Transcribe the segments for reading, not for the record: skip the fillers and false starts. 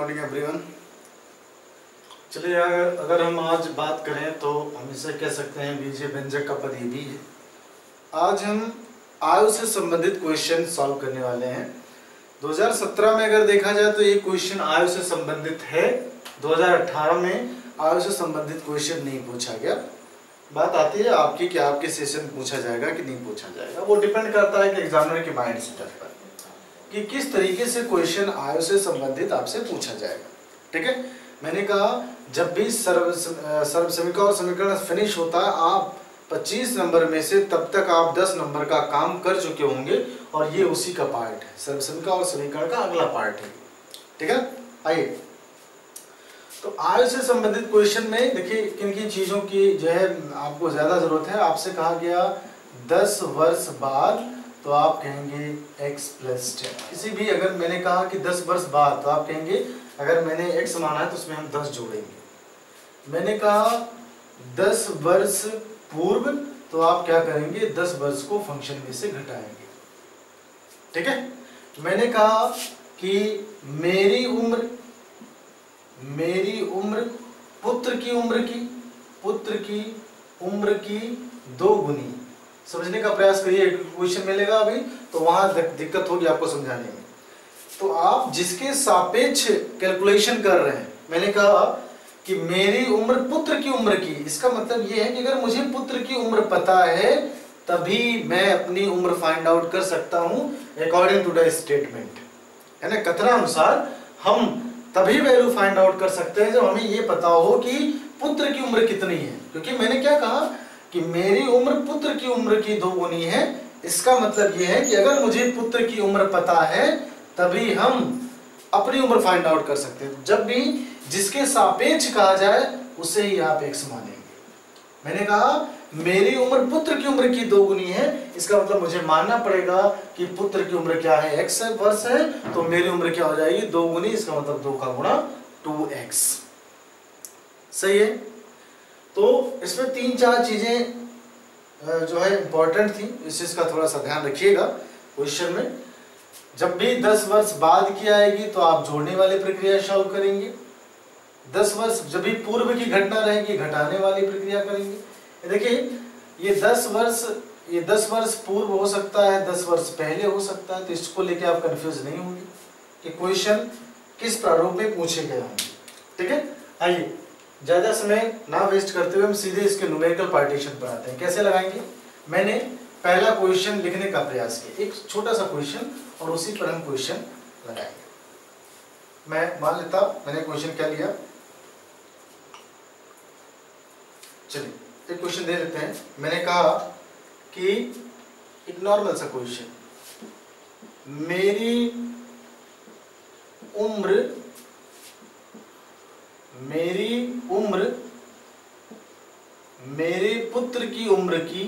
Morning everyone. चलिए अगर हम आज बात करें तो हम इसे कह सकते हैं बीजीय व्यंजक का पद ये भी है। आज हम आयु से संबंधित क्वेश्चन सॉल्व करने वाले हैं। 2017 में अगर देखा जाए तो ये क्वेश्चन आयु से संबंधित है। 2018 में आयु से संबंधित क्वेश्चन नहीं पूछा गया। बात आती है आपकी कि आपके सेशन पूछा जाएगा कि नहीं पूछा जाएगा, वो डिपेंड करता है कि एग्जामिनर के माइंड सेट पर कि किस तरीके से क्वेश्चन आयु से संबंधित आपसे पूछा जाएगा। ठीक है, मैंने कहा जब भी सर्व समीकरण और समीकरण फिनिश होता है, आप 25 नंबर में से तब तक आप 10 नंबर का काम कर चुके होंगे और ये उसी का पार्ट है, सर्व समीकरण और समीकरण का अगला पार्ट है। ठीक है, आइए तो आयु से संबंधित क्वेश्चन में देखिए किन किन चीजों की जो है आपको ज्यादा जरूरत है। आपसे कहा गया 10 वर्ष बाद, तो आप कहेंगे x + 10। किसी भी अगर मैंने कहा कि 10 वर्ष बाद, तो आप कहेंगे अगर मैंने x माना है तो उसमें हम 10 जोड़ेंगे। मैंने कहा 10 वर्ष पूर्व, तो आप क्या करेंगे 10 वर्ष को फंक्शन में से घटाएंगे। ठीक है, मैंने कहा कि मेरी उम्र पुत्र की उम्र की 2 गुनी। समझने का प्रयास करिए, क्वेश्चन मिलेगा अभी तो वहां दिक्कत होगी आपको समझाने में। तो आप जिसके सापेक्ष कैलकुलेशन कर रहे हैं, मैंने कहा कि मेरी उम्र पुत्र की उम्र की, इसका मतलब यह है कि अगर मुझे पुत्र की उम्र पता है तभी मैं अपनी उम्र फाइंड आउट कर सकता हूं अकॉर्डिंग टू द स्टेटमेंट, है ना। कथनानुसार हम तभी वैल्यू फाइंड आउट कर सकते हैं जब हमें यह पता हो कि पुत्र की उम्र कितनी है। क्योंकि मैंने क्या कहा कि मेरी उम्र पुत्र की उम्र की 2 गुनी है। इसका मतलब यह है कि अगर मुझे पुत्र की उम्र पता है तभी हम अपनी उम्र फाइंड आउट कर सकते हैं। जब भी जिसके सापेक्ष कहा जाए उसे ही आप x मानेंगे। मैंने कहा मेरी उम्र पुत्र की उम्र की 2 गुनी है, इसका मतलब मुझे मानना पड़ेगा कि पुत्र की उम्र क्या है, x वर्ष है, तो मेरी उम्र क्या हो जाएगी 2 गुनी, इसका मतलब 2 का गुणा 2x। सही है। तो इसमें 3-4 चीजें जो है इंपॉर्टेंट थी, इस चीज का थोड़ा सा ध्यान रखिएगा क्वेश्चन में। जब भी 10 वर्ष बाद की आएगी तो आप जोड़ने वाली प्रक्रिया सॉल्व करेंगे। 10 वर्ष जब भी पूर्व की घटना रहेगी घटाने वाली प्रक्रिया करेंगे। देखिए ये 10 वर्ष पूर्व हो सकता है, 10 वर्ष पहले हो सकता है, तो इसको लेके आप कंफ्यूज नहीं होंगे कि क्वेश्चन किस प्रारूप में पूछे गए होंगे। ठीक है, आइए ज्यादा समय ना वेस्ट करते हुए हम सीधे इसके न्यूमेरिकल पार्टीशन पर आते हैं। कैसे लगाएंगे, मैंने पहला क्वेश्चन लिखने का प्रयास किया, एक छोटा सा क्वेश्चन, और उसी पर हम क्वेश्चन लगाएंगे। मैं मान लेता मैंने क्वेश्चन क्या लिया, चलिए एक क्वेश्चन दे देते हैं। मैंने कहा कि एक नॉर्मल सा क्वेश्चन, मेरी उम्र मेरे पुत्र की उम्र की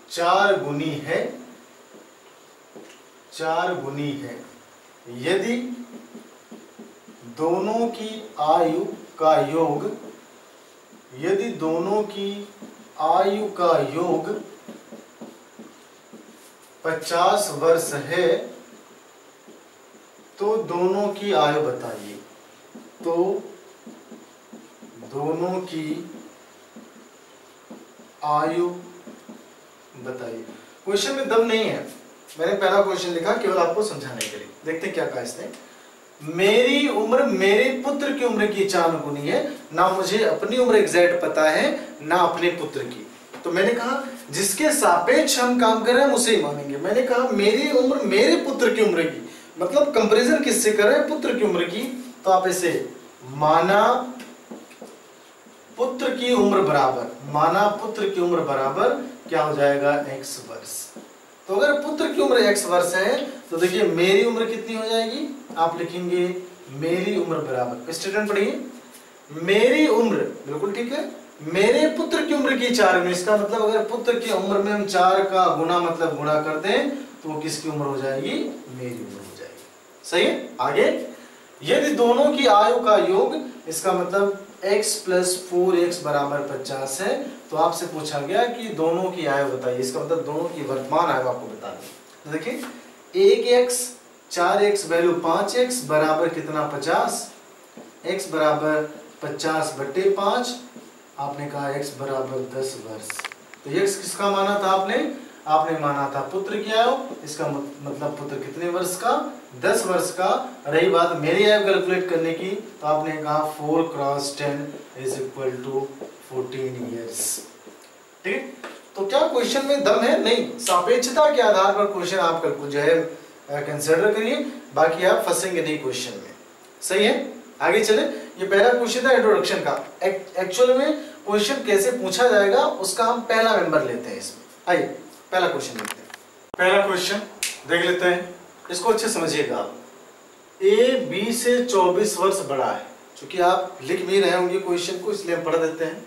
4 गुनी है। यदि दोनों की आयु का योग 50 वर्ष है तो दोनों की आयु बताइए। तो दोनों की आयु बताइए। क्वेश्चन में दम नहीं है, मैंने पहला क्वेश्चन लिखा केवल आपको समझाने के लिए। देखते हैं क्या कहा इसने। मेरी उम्र मेरे पुत्र की उम्र की 4 गुनी है। ना मुझे अपनी उम्र एग्जैक्ट पता है ना अपने पुत्र की, तो मैंने कहा जिसके सापेक्ष हम काम कर रहे हैं उसे ही मानेंगे। मैंने कहा मेरी उम्र मेरे पुत्र की उम्र की, मतलब कंपैरिजन किससे कर रहे हैं, पुत्र की उम्र की, तो आप इसे माना पुत्र की उम्र बराबर क्या हो जाएगा x वर्ष। तो अगर पुत्र की उम्र x वर्ष है तो देखिए मेरी उम्र कितनी हो जाएगी, आप लिखेंगे मेरी उम्र बराबर, स्टेटमेंट पढ़िए, मेरी उम्र, बिल्कुल ठीक है, मेरे पुत्र की उम्र की 4 गुनी। इसका मतलब अगर पुत्र की उम्र में हम 4 का गुना मतलब गुणा कर दें तो वो किसकी उम्र हो जाएगी, मेरी उम्र हो जाएगी। सही है। आगे, यदि दोनों की आयु का योग, इसका मतलब x प्लस 4x बराबर 50 है, तो आपसे पूछा गया कि दोनों की आयु बताइए। इसका मतलब दोनों की वर्तमान आयु आपको बतानी। तो देखिए 1x 4x वैल्यू 5x बराबर कितना 50, x बराबर 50/5, आपने कहा x बराबर 10 वर्ष। तो x किसका माना था आपने माना था पुत्र की आयु, इसका मतलब पुत्र कितने वर्ष का, 10 वर्ष का। रही बात मेरी आयु कैलकुलेट करने की, तो आपने कहा 4 × 10 = 14 ईयर्स। ठीक है, तो क्या क्वेश्चन में दम है? नहीं, सापेक्षता के आधार पर क्वेश्चन आप जो है कंसिडर करिए, बाकी आप फंसेंगे नहीं क्वेश्चन में। सही है, आगे चले। ये पहला क्वेश्चन था इंट्रोडक्शन का। एक्चुअल में क्वेश्चन कैसे पूछा जाएगा उसका हम पहला मेंबर लेते हैं इसमें। आइए पहला क्वेश्चन देखते हैं। पहला क्वेश्चन देख लेते हैं, इसको अच्छे समझिएगा आप। ए बी से 24 वर्ष बड़ा है। क्योंकि आप लिख भी रहे होंगे क्वेश्चन को, इसलिए हम पढ़ देते हैं।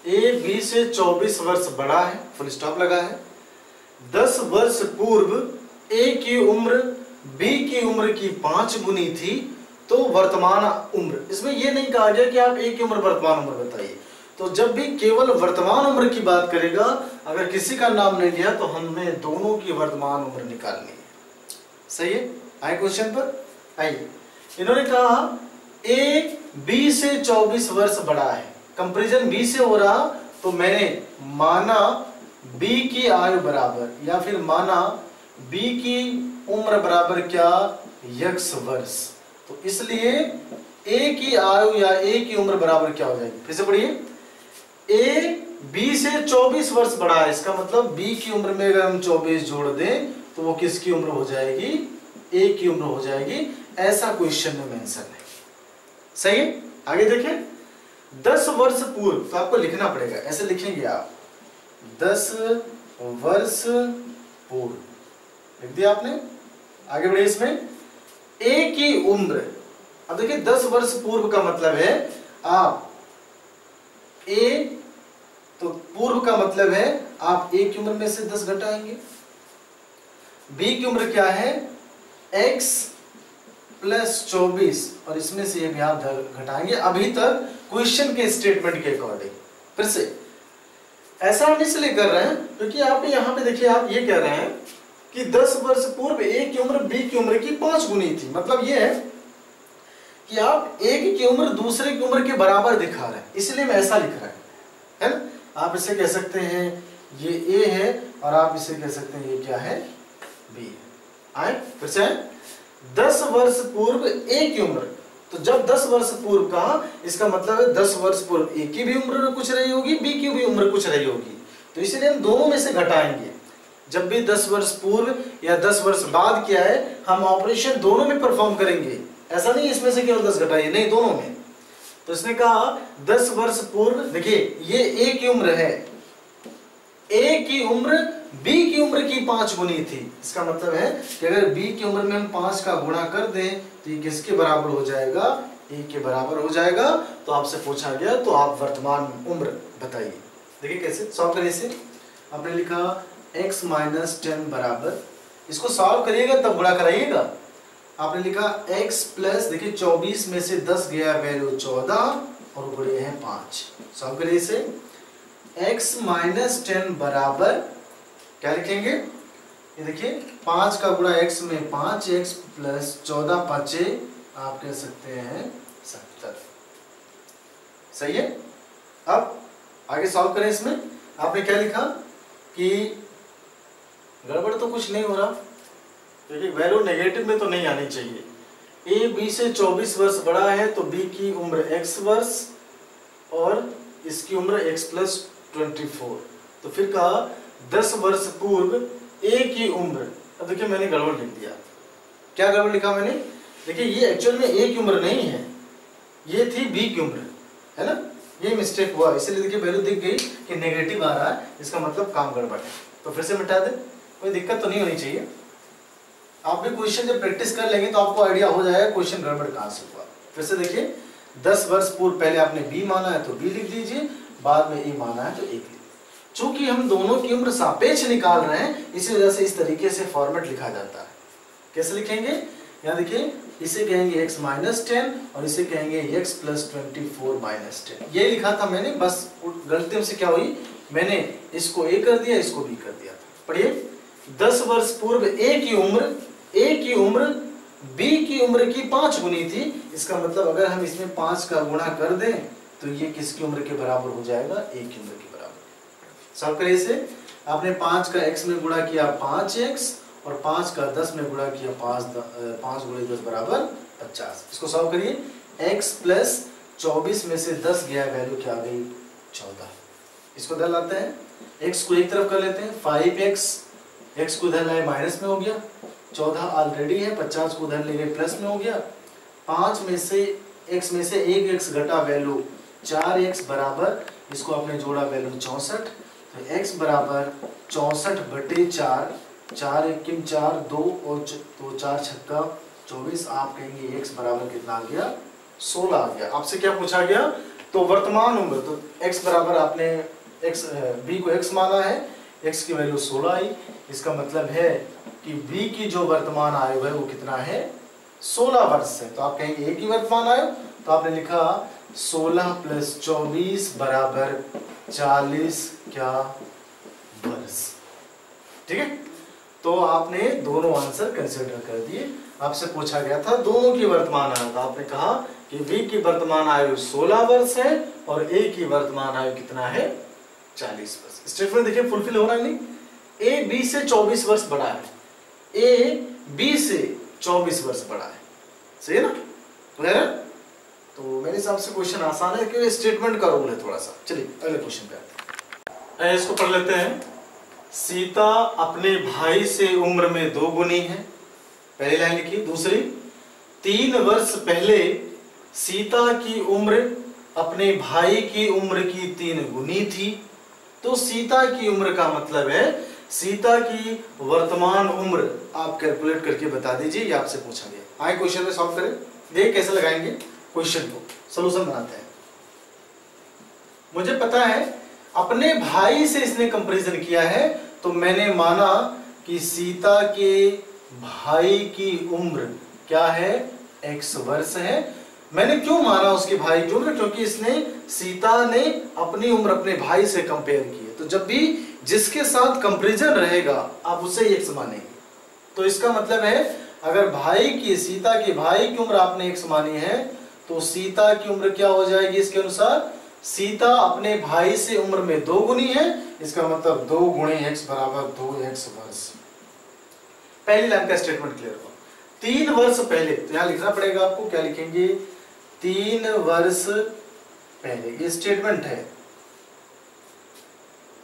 ए बी से 24 वर्ष बड़ा है, फुल स्टॉप लगा है। 10 वर्ष पूर्व ए की उम्र बी की उम्र की 5 गुनी थी, तो वर्तमान उम्र। इसमें यह नहीं कहा गया कि आप ए की उम्र वर्तमान उम्र बताइए। तो जब भी केवल वर्तमान उम्र की बात करेगा, अगर किसी का नाम नहीं लिया, तो हमें दोनों की वर्तमान उम्र निकालनी है। सही है, आए क्वेश्चन पर। आइए, इन्होंने कहा ए बी से 24 वर्ष बड़ा है, कंपैरिजन बी से हो रहा, तो मैंने माना बी की आयु बराबर, या फिर माना बी की उम्र बराबर क्या, x वर्ष। तो इसलिए ए की आयु या ए की उम्र बराबर क्या हो जाएगी, फिर से पढ़िए। ए बी से 24 वर्ष बड़ा है, इसका मतलब बी की उम्र में अगर हम 24 जोड़ दें तो वो किसकी उम्र हो जाएगी, ए की उम्र हो जाएगी। ऐसा क्वेश्चन में मेंशन है। सही है, आगे देखें। 10 वर्ष पूर्व, तो आपको लिखना पड़ेगा, ऐसे लिखेंगे आप, 10 वर्ष पूर्व लिख दिया आपने। आगे बढ़िए इसमें, ए की उम्र। अब देखिए 10 वर्ष पूर्व का मतलब है आप ए, तो पूर्व का मतलब है आप ए की उम्र में से 10 घटाएंगे। बी की उम्र क्या है, x प्लस 24, और इसमें से ये भी आप घटाएंगे। अभी तक क्वेश्चन के स्टेटमेंट के अकॉर्डिंग। फिर से ऐसा हम इसलिए कर रहे हैं क्योंकि आप यहां पे देखिए, आप ये कह रहे हैं कि 10 वर्ष पूर्व ए की उम्र बी की उम्र की 5 गुनी थी। मतलब ये है कि आप एक की उम्र दूसरे की उम्र के बराबर दिखा रहे हैं, इसलिए मैं ऐसा लिख रहा है ना। आप इसे कह सकते हैं ये ए है, और आप इसे कह सकते हैं ये क्या है, बी। आए फिर से, 10 वर्ष पूर्व ए की उम्र। तो जब 10 वर्ष पूर्व कहा, इसका मतलब है 10 वर्ष पूर्व ए की भी उम्र कुछ रही होगी, बी की भी उम्र कुछ रही होगी। तो इसलिए हम दोनों में से घटाएंगे। जब भी 10 वर्ष पूर्व या 10 वर्ष बाद किया है, हम ऑपरेशन दोनों में परफॉर्म करेंगे। ऐसा नहीं इसमें से केवल 10 घटाइए, नहीं, दोनों में। तो इसने कहा 10 वर्ष पूर्व, देखिए ये ए की उम्र है, ए की उम्र बी की उम्र की 5 गुनी थी। इसका मतलब है कि अगर बी की उम्र में हम 5 का गुणा कर दें तो ये किसके बराबर हो जाएगा, ए के बराबर हो जाएगा। तो आपसे पूछा गया तो आप वर्तमान उम्र बताइए। देखिए कैसे सॉल्व करिए इसे। आपने लिखा x - 10 बराबर, इसको सॉल्व करिएगा तब गुणा कराइएगा। आपने लिखा x प्लस, देखिए 24 में से 10 गया, वैल्यू 14 और गुणे हैं 5। सॉल्व करिए इसे। x - 10 बराबर क्या लिखेंगे, ये देखिए 5 का गुणा x में 5x प्लस 14 5 आप कह सकते हैं 70। सही है। अब आगे सॉल्व करें इसमें। आपने क्या लिखा कि गड़बड़ तो कुछ नहीं हो रहा, क्योंकि वैल्यू नेगेटिव में तो नहीं आनी चाहिए। ए बी से 24 वर्ष बड़ा है, तो बी की उम्र x वर्ष और इसकी उम्र x प्लस 24। तो फिर कहा 10 वर्ष पूर्व ए की उम्र। अब देखिए मैंने गड़बड़ लिख दिया। क्या गड़बड़ लिखा मैंने, देखिए ये एक्चुअल में ए की उम्र नहीं है, ये थी बी की उम्र, है ना। ये मिस्टेक हुआ, इसलिए देखिए वैल्यू दिख गई कि नेगेटिव आ रहा है, इसका मतलब काम गड़बड़ है। तो फिर से मिटा दे, कोई दिक्कत तो नहीं होनी चाहिए। आप भी क्वेश्चन जब प्रैक्टिस कर लेंगे तो आपको आइडिया हो जाएगा क्वेश्चन गड़बड़ कहाँ से हुआ। फिर से देखिए 10 वर्ष पूर्व पहले आपने बी माना है तो बी लिख दीजिए, बाद में ए माना है तो ए लिख दीजिए। चूंकि हम दोनों की उम्र सापेक्ष निकाल रहे हैं, इसी वजह से इस तरीके से फॉर्मेट लिखा जाता है। कैसे लिखेंगे, यहाँ देखिए इसे कहेंगे x माइनस 10 और इसे कहेंगे x प्लस 24 माइनस 10। ये लिखा था मैंने, बस गलती से क्या हुई, मैंने इसको a कर दिया, इसको b कर दिया था। पढ़िए 10 वर्ष पूर्व a की उम्र b की उम्र की 5 गुनी थी। इसका मतलब अगर हम इसमें 5 का गुणा कर दें तो ये किसकी उम्र के बराबर हो जाएगा, a की उम्र के बराबर। सॉल्व करिए इसे। आपने 5 का x में गुणा किया 5x और 5 का 10 में गुणा किया 5 गुणे 10 बराबर 50। इसको सॉल्व करिए। x प्लस 24 में से 10 गया, वैल्यू क्या आ गई 14। इसको इधर लाते हैं, x को एक तरफ कर लेते हैं 5x, x को इधर लाए माइनस में हो गया, 14 ऑलरेडी है, 50 को उधर ले गए प्लस में हो गया। 5 में से x में से 1x घटा, वैल्यू 4x बराबर, इसको आपने जोड़ा वैल्यू 64। तो x बराबर 64 बटे 4, 4 1 4 2 और तो 4 छक्का 24। आप कहेंगे x बराबर कितना आ गया, 16 आ गया। आपसे क्या पूछा गया, तो वर्तमान उम्र, तो x बराबर आपने b को x माना है, x की वैल्यू 16 आई। इसका मतलब है कि b की जो वर्तमान आयु है वो कितना है, 16 वर्ष है। तो आप कहेंगे a की वर्तमान आयु, तो आपने लिखा 16 प्लस 24 बराबर 40 क्या वर्ष। ठीक है, तो आपने दोनों आंसर कंसिडर कर दिए। आपसे पूछा गया था दोनों की वर्तमान आयु, तो आपने कहा कि b की वर्तमान आयु 16 वर्ष है और a की वर्तमान आयु कितना है, 40 वर्ष। स्टेटमेंट देखिए फुलफिल हो रहा है नहीं, a b से 24 वर्ष बड़ा है, a b से 24 वर्ष बड़ा है, सही है ना, क्लियर है। तो मेरे हिसाब से क्वेश्चन आसान है क्योंकि स्टेटमेंट का रोल है थोड़ा सा। चलिए अगले क्वेश्चन पे आते हैं, इसको पढ़ लेते हैं। सीता अपने भाई से उम्र में 2 गुनी है, पहली लाइन लिखी। दूसरी, 3 वर्ष पहले सीता की उम्र अपने भाई की उम्र की 3 गुनी थी। तो सीता की उम्र का मतलब है सीता की वर्तमान उम्र आप कैलकुलेट करके बता दीजिए, ये आपसे पूछा गया। आए क्वेश्चन में सॉल्व करें, देख कैसे लगाएंगे क्वेश्चन को, सॉल्यूशन बनाते हैं। मुझे पता है अपने भाई से इसने कंपैरिजन किया है, तो मैंने माना कि सीता के भाई की उम्र क्या है, x वर्ष है। मैंने क्यों माना उसके भाई की उम्र, क्योंकि इसने सीता ने अपनी उम्र अपने भाई से कंपेयर की है। तो जब भी जिसके साथ कंपैरिजन रहेगा आप उसे x मानेंगे। तो इसका मतलब है अगर भाई की, सीता के भाई की उम्र आपने x मानी है, तो सीता की उम्र क्या हो जाएगी इसके अनुसार, सीता अपने भाई से उम्र में 2 गुनी है। इसका मतलब 2 गुणे x बराबर 2x वर्ष। पहली लाइन का स्टेटमेंट क्लियर हुआ। 3 वर्ष पहले, तो यहां लिखना पड़ेगा आपको, क्या लिखेंगे, 3 वर्ष पहले, ये स्टेटमेंट है।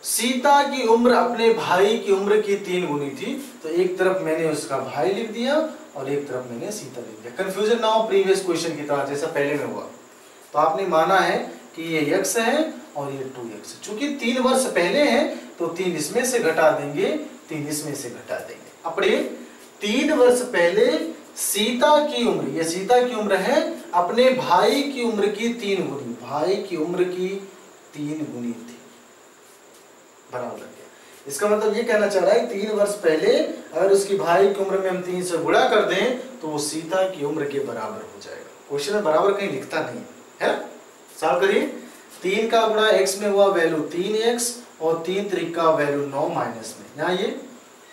सीता की उम्र अपने भाई की उम्र की 3 गुनी थी, तो एक तरफ मैंने उसका भाई लिख दिया और एक तरफ मैंने सीता लिख दिया। कंफ्यूजन ना हो प्रीवियस क्वेश्चन की तरह जैसा पहले में हुआ। तो आपने माना है कि ये x है और ये 2x है। चूंकि 3 वर्ष पहले है तो 3 इसमें से घटा देंगे, 3 इसमें से घटा देंगे। अब पढ़िए, 3 वर्ष पहले सीता की उम्र, ये सीता की उम्र है अपने भाई की उम्र की 3 गुनी, भाई की उम्र की 3 गुनी थी, बराबर लग गया। इसका मतलब ये कहना चाह रहा है 3 वर्ष पहले अगर उसकी भाई की उम्र में हम 3 से गुणा कर दें तो वो सीता की उम्र के बराबर हो जाएगा। क्वेश्चन में बराबर कहीं लिखता नहीं है। सॉल्व करिए। 3 का गुणा x में हुआ वैल्यू 3x और 3 3 का वैल्यू 9 माइनस में, यहाँ ये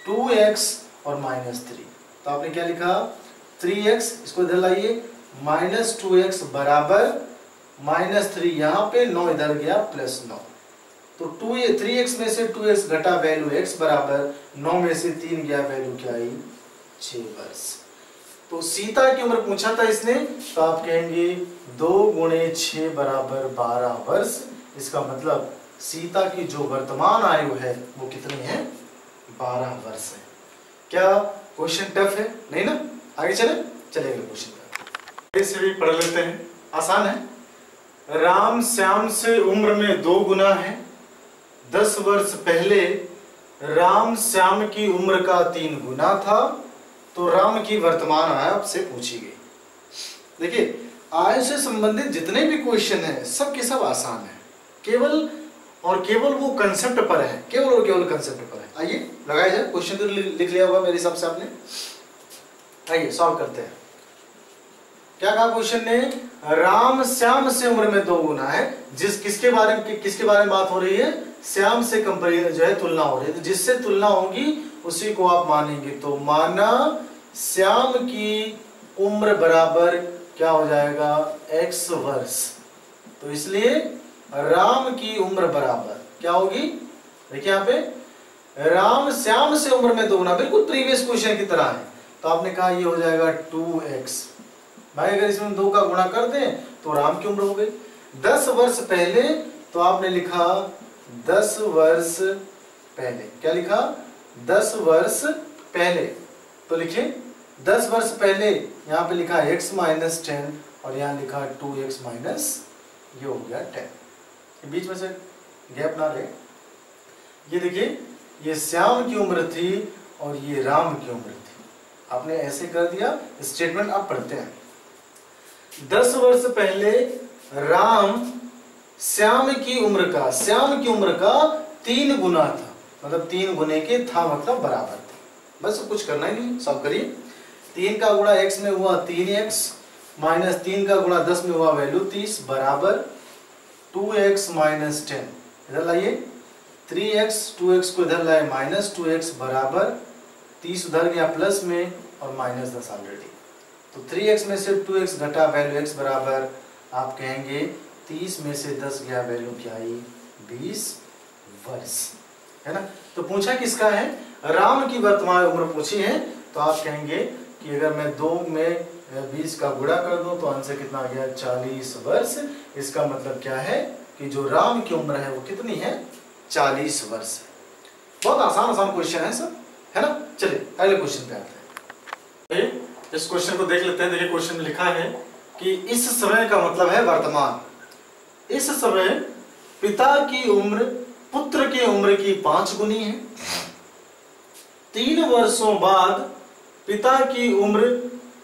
2x और -3। तो आपने क्या लिखा, 3x, इसको इधर लाइए, -2x बराबर -3, यहाँ पे 9 इधर गया +9। तो 3x में से 2x घटा वैल्यू x बराबर 9 में से 3 गया, वैल्यू क्या आई, 6 वर्ष। तो सीता की उम्र पूछा था इसने, तो आप कहेंगे 2 गुणे 6 बराबर 12 वर्ष। इसका मतलब सीता की जो वर्तमान आयु है वो कितनी है, 12 वर्ष है। क्या क्वेश्चन टफ है, नहीं ना। आगे चले, चलेगा क्वेश्चन से भी पढ़ लेते हैं, आसान है। राम श्याम से उम्र में 2 गुना है। 10 वर्ष पहले राम श्याम की उम्र का 3 गुना था, तो राम की वर्तमान आयु आपसे पूछी गई। देखिए आयु से संबंधित जितने भी क्वेश्चन हैं सब के सब आसान है, केवल और केवल वो कंसेप्ट पर है, केवल और केवल कंसेप्ट पर है। आइए लगाया जाए। क्वेश्चन तो लिख लिया होगा मेरे हिसाब से आपने। आइए सॉल्व करते हैं। क्या कहा क्वेश्चन ने, राम श्याम से उम्र में 2 गुना है। किसके बारे में बात हो रही है, श्याम से कंपेरिजन जो है तुलना हो रही है। तो जिससे तुलना होगी उसी को आप मानेंगे। तो माना श्याम की उम्र बराबर क्या हो जाएगा, x वर्ष। तो इसलिए राम की उम्र बराबर क्या होगी, देखिए यहाँ पे राम श्याम से उम्र में 2 गुना, बिल्कुल प्रीवियस क्वेश्चन की तरह है। तो आपने कहा ये हो जाएगा 2x। भाई अगर इसमें 2 का गुणा कर दें तो राम की उम्र हो गई 10 वर्ष पहले। तो आपने लिखा 10 वर्ष पहले, क्या लिखा, 10 वर्ष पहले। तो लिखिए 10 वर्ष पहले, यहाँ पे लिखा x माइनस 10 और यहाँ लिखा 2x माइनस, ये हो गया 10। बीच में से गैप ना रहे। ये देखिए ये श्याम की उम्र थी और ये राम की उम्र थी। आपने ऐसे कर दिया। स्टेटमेंट आप पढ़ते हैं। 10 वर्ष पहले राम श्याम की उम्र का 3 गुना था, मतलब 3 गुने के था, मतलब बराबर था। बस कुछ करना ही नहीं, सॉल्व करिए। 3 का गुणा x में हुआ 3x माइनस 3 का गुणा 10 में हुआ वैल्यू 30 बराबर 2x माइनस 10। इधर लाइए 3x, 2x को इधर लाए माइनस 2x बराबर 30 उधर गया प्लस में और माइनस 10 ऑलरेडी। तो 3x में से 2x घटा वैल्यू x बराबर आप कहेंगे 30 में से 10 गया वैल्यू क्या आई, 20 वर्ष, है ना। तो पूछा किसका है, राम की वर्तमान उम्र पूछी है। तो आप कहेंगे कि अगर मैं 2 में 20 का गुणा कर दूं तो आंसर कितना आ गया, 40 वर्ष। इसका मतलब क्या है कि जो राम की उम्र है वो कितनी है, 40 वर्ष है। बहुत आसान क्वेश्चन है सब, है ना। चलिए अगले क्वेश्चन पे आते हैं। इस क्वेश्चन को देख लेते हैं। देखिए क्वेश्चन में लिखा है कि इस समय का मतलब है वर्तमान। इस समय पिता की उम्र पुत्र की उम्र की 5 गुनी है। 3 वर्षों बाद पिता की उम्र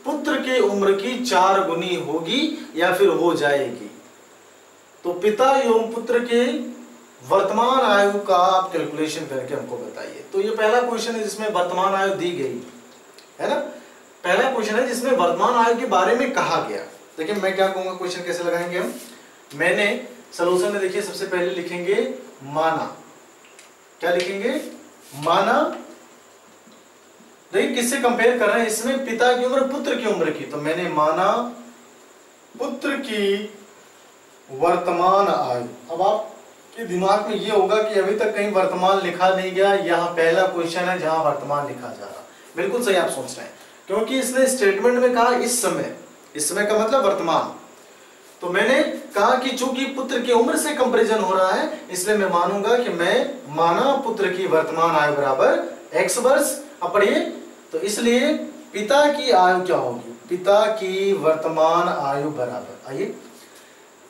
पुत्र के उम्र की 4 गुनी होगी या फिर हो जाएगी। तो पिता एवं पुत्र के वर्तमान आयु का आप कैलकुलेशन करके हमको बताइए। तो ये पहला क्वेश्चन है जिसमें वर्तमान आयु दी गई है ना। पहला क्वेश्चन है जिसमें वर्तमान आयु के बारे में कहा गया। देखिए मैं क्या कहूंगा, क्वेश्चन कैसे लगाएंगे हम। मैंने सॉल्यूशन में देखिए सबसे पहले लिखेंगे माना। क्या लिखेंगे, माना। देखिए किससे कंपेयर कर रहे हैं, इसमें पिता की उम्र पुत्र की उम्र की। तो मैंने माना पुत्र की वर्तमान आयु। अब आपके दिमाग में ये होगा कि अभी तक कहीं वर्तमान लिखा नहीं गया, यहाँ पहला क्वेश्चन है जहां वर्तमान लिखा जा रहा। बिल्कुल सही आप सोच रहे हैं, क्योंकि इसने स्टेटमेंट में कहा इस समय का मतलब वर्तमान। तो मैंने कहा कि चूंकि पुत्र की उम्र से कंपैरिजन हो रहा है, इसलिए मैं मानूंगा कि मैं माना पुत्र की वर्तमान आयु बराबर x वर्ष। अब पढ़िए, तो इसलिए पिता की आयु क्या होगी, पिता की वर्तमान आयु बराबर, आइए,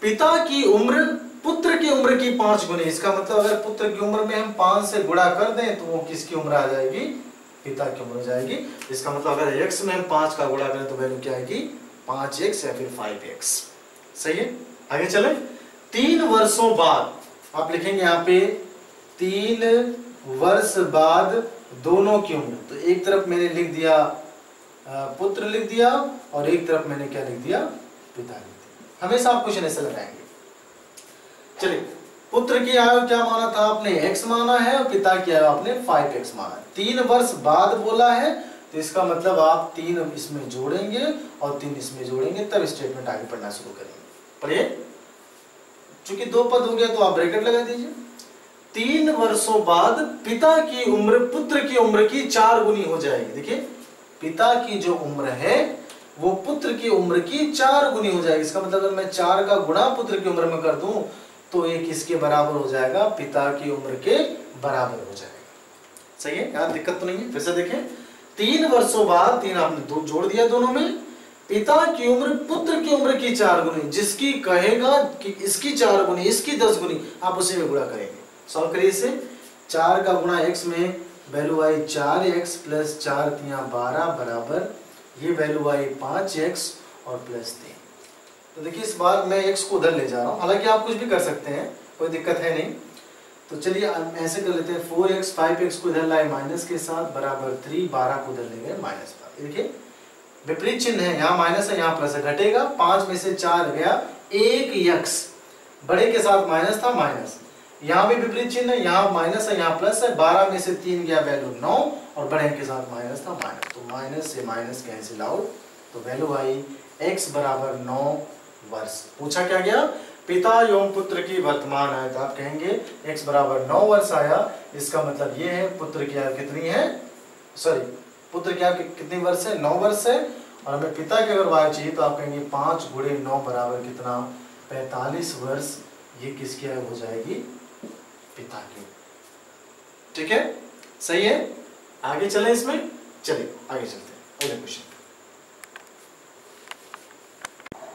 पिता की उम्र पुत्र की उम्र की 5 गुनी। इसका मतलब अगर पुत्र की उम्र में हम 5 से गुणा कर दें तो वो किसकी उम्र आ जाएगी, पिता की उम्र हो जाएगी। इसका मतलब अगर x में हम 5 का गुणा करें तो वैल्यू क्या आएगी, 5x या फिर 5x। सही है, आगे चले। 3 वर्षों बाद आप लिखेंगे यहाँ पे 3 वर्ष बाद दोनों की उम्र। तो एक तरफ मैंने लिख दिया पुत्र लिख दिया और एक तरफ मैंने क्या लिख दिया, पिता लिख दिया। हमेशा आप क्वेश्चन ऐसे लगाएंगे। चलिए, पुत्र की आयु क्या माना था आपने, x माना है, और पिता की आयु आपने 5x माना है। 3 वर्ष बाद बोला है तो इसका मतलब आप 3 इसमें जोड़ेंगे और 3 इसमें जोड़ेंगे, तब स्टेटमेंट आगे पढ़ना शुरू करेंगे। पढ़िए, चूंकि 2 पद हो गया तो आप ब्रैकेट लगा दीजिए। 3 वर्षों बाद पिता की उम्र पुत्र की उम्र की 4 गुनी हो जाएगी। देखिए, पिता की जो उम्र है वो पुत्र की उम्र की 4 गुनी हो जाएगी। इसका मतलब अगर मैं 4 का गुणा पुत्र की उम्र में कर दूं तो ये किसके बराबर हो जाएगा, पिता की उम्र के बराबर हो जाएगा। सही है, यहां दिक्कत तो नहीं है। फिर से देखें, 3 वर्षों बाद 3 आपने जोड़ दिया दोनों में, पिता की उम्र पुत्र की उम्र की 4 गुनी, जिसकी कहेगा कि इसकी 4 गुनी इसकी 10 गुनी, आप उसी में गुणा करेंगे। सॉल्व करिए इसे। 4 का गुणा x में वैल्यू आई 4x प्लस 4 3 12 बराबर ये वैल्यू आई 5x और प्लस 3। तो देखिए इस बार मैं x को उधर ले जा रहा हूँ, हालांकि आप कुछ भी कर सकते हैं, कोई दिक्कत है नहीं। तो चलिए ऐसे कर लेते हैं, 4x 5x को इधर लाए माइनस के साथ बराबर 3, 12 को उधर ले गए माइनस 12। देखिए विपरीत चिन्ह है, यहाँ माइनस है यहाँ प्लस है, घटेगा, 5 में से 4 गया, 1 यक्स, बड़े के साथ माइनस था माइनस, यहाँ भी विपरीत चिन्ह है, यहाँ माइनस है यहाँ प्लस है, 12 में से 3 गया वैल्यू 9 और बड़े के साथ माइनस था माइनस, तो माइनस से माइनस कैंसिल आउट, तो वैल्यू आई x बराबर 9 वर्ष। पूछा क्या गया, पिता एवं पुत्र की वर्तमान आयु, तो आप कहेंगे x बराबर 9 वर्ष आया, इसका मतलब ये है पुत्र की आयु कितनी है, सॉरी पुत्र की आयु कितनी वर्ष है, 9 वर्ष है, और हमें पिता की अगर आयु चाहिए तो आप कहेंगे 5 गुणे 9 बराबर कितना, 45 वर्ष, ये किसकी आयु हो जाएगी, पिता की। ठीक है, सही है, आगे चले इसमें, चलिए आगे चलते हैं अगले क्वेश्चन।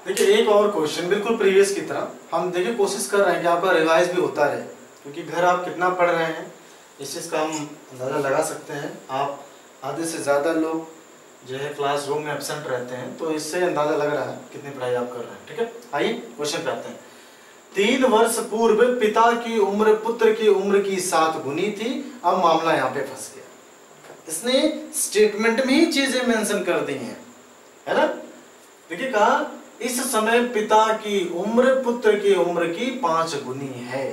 देखिए एक और क्वेश्चन बिल्कुल प्रीवियस की तरह, हम देखिए कोशिश कर रहे हैं कि आपका रिवाइज भी होता रहे, क्योंकि घर आप कितना पढ़ रहे हैं इस चीज़ का हम अंदाज़ा लगा सकते हैं। आप आधे से ज़्यादा लोग जो है क्लासरूम में एब्सेंट रहते हैं, तो इससे अंदाज़ा लग रहा है कितनी पढ़ाई आप कर रहे हैं। ठीक है, आइए क्वेश्चन पे आते हैं। 3 वर्ष पूर्व पिता की उम्र पुत्र की उम्र की 7 गुनी थी, अब मामला यहाँ पे फंस गया। इसने स्टेटमेंट में ही चीजें मेंशन कर दी हैं, है ना। देखिए कहा इस समय पिता की उम्र पुत्र की उम्र की 5 गुनी है।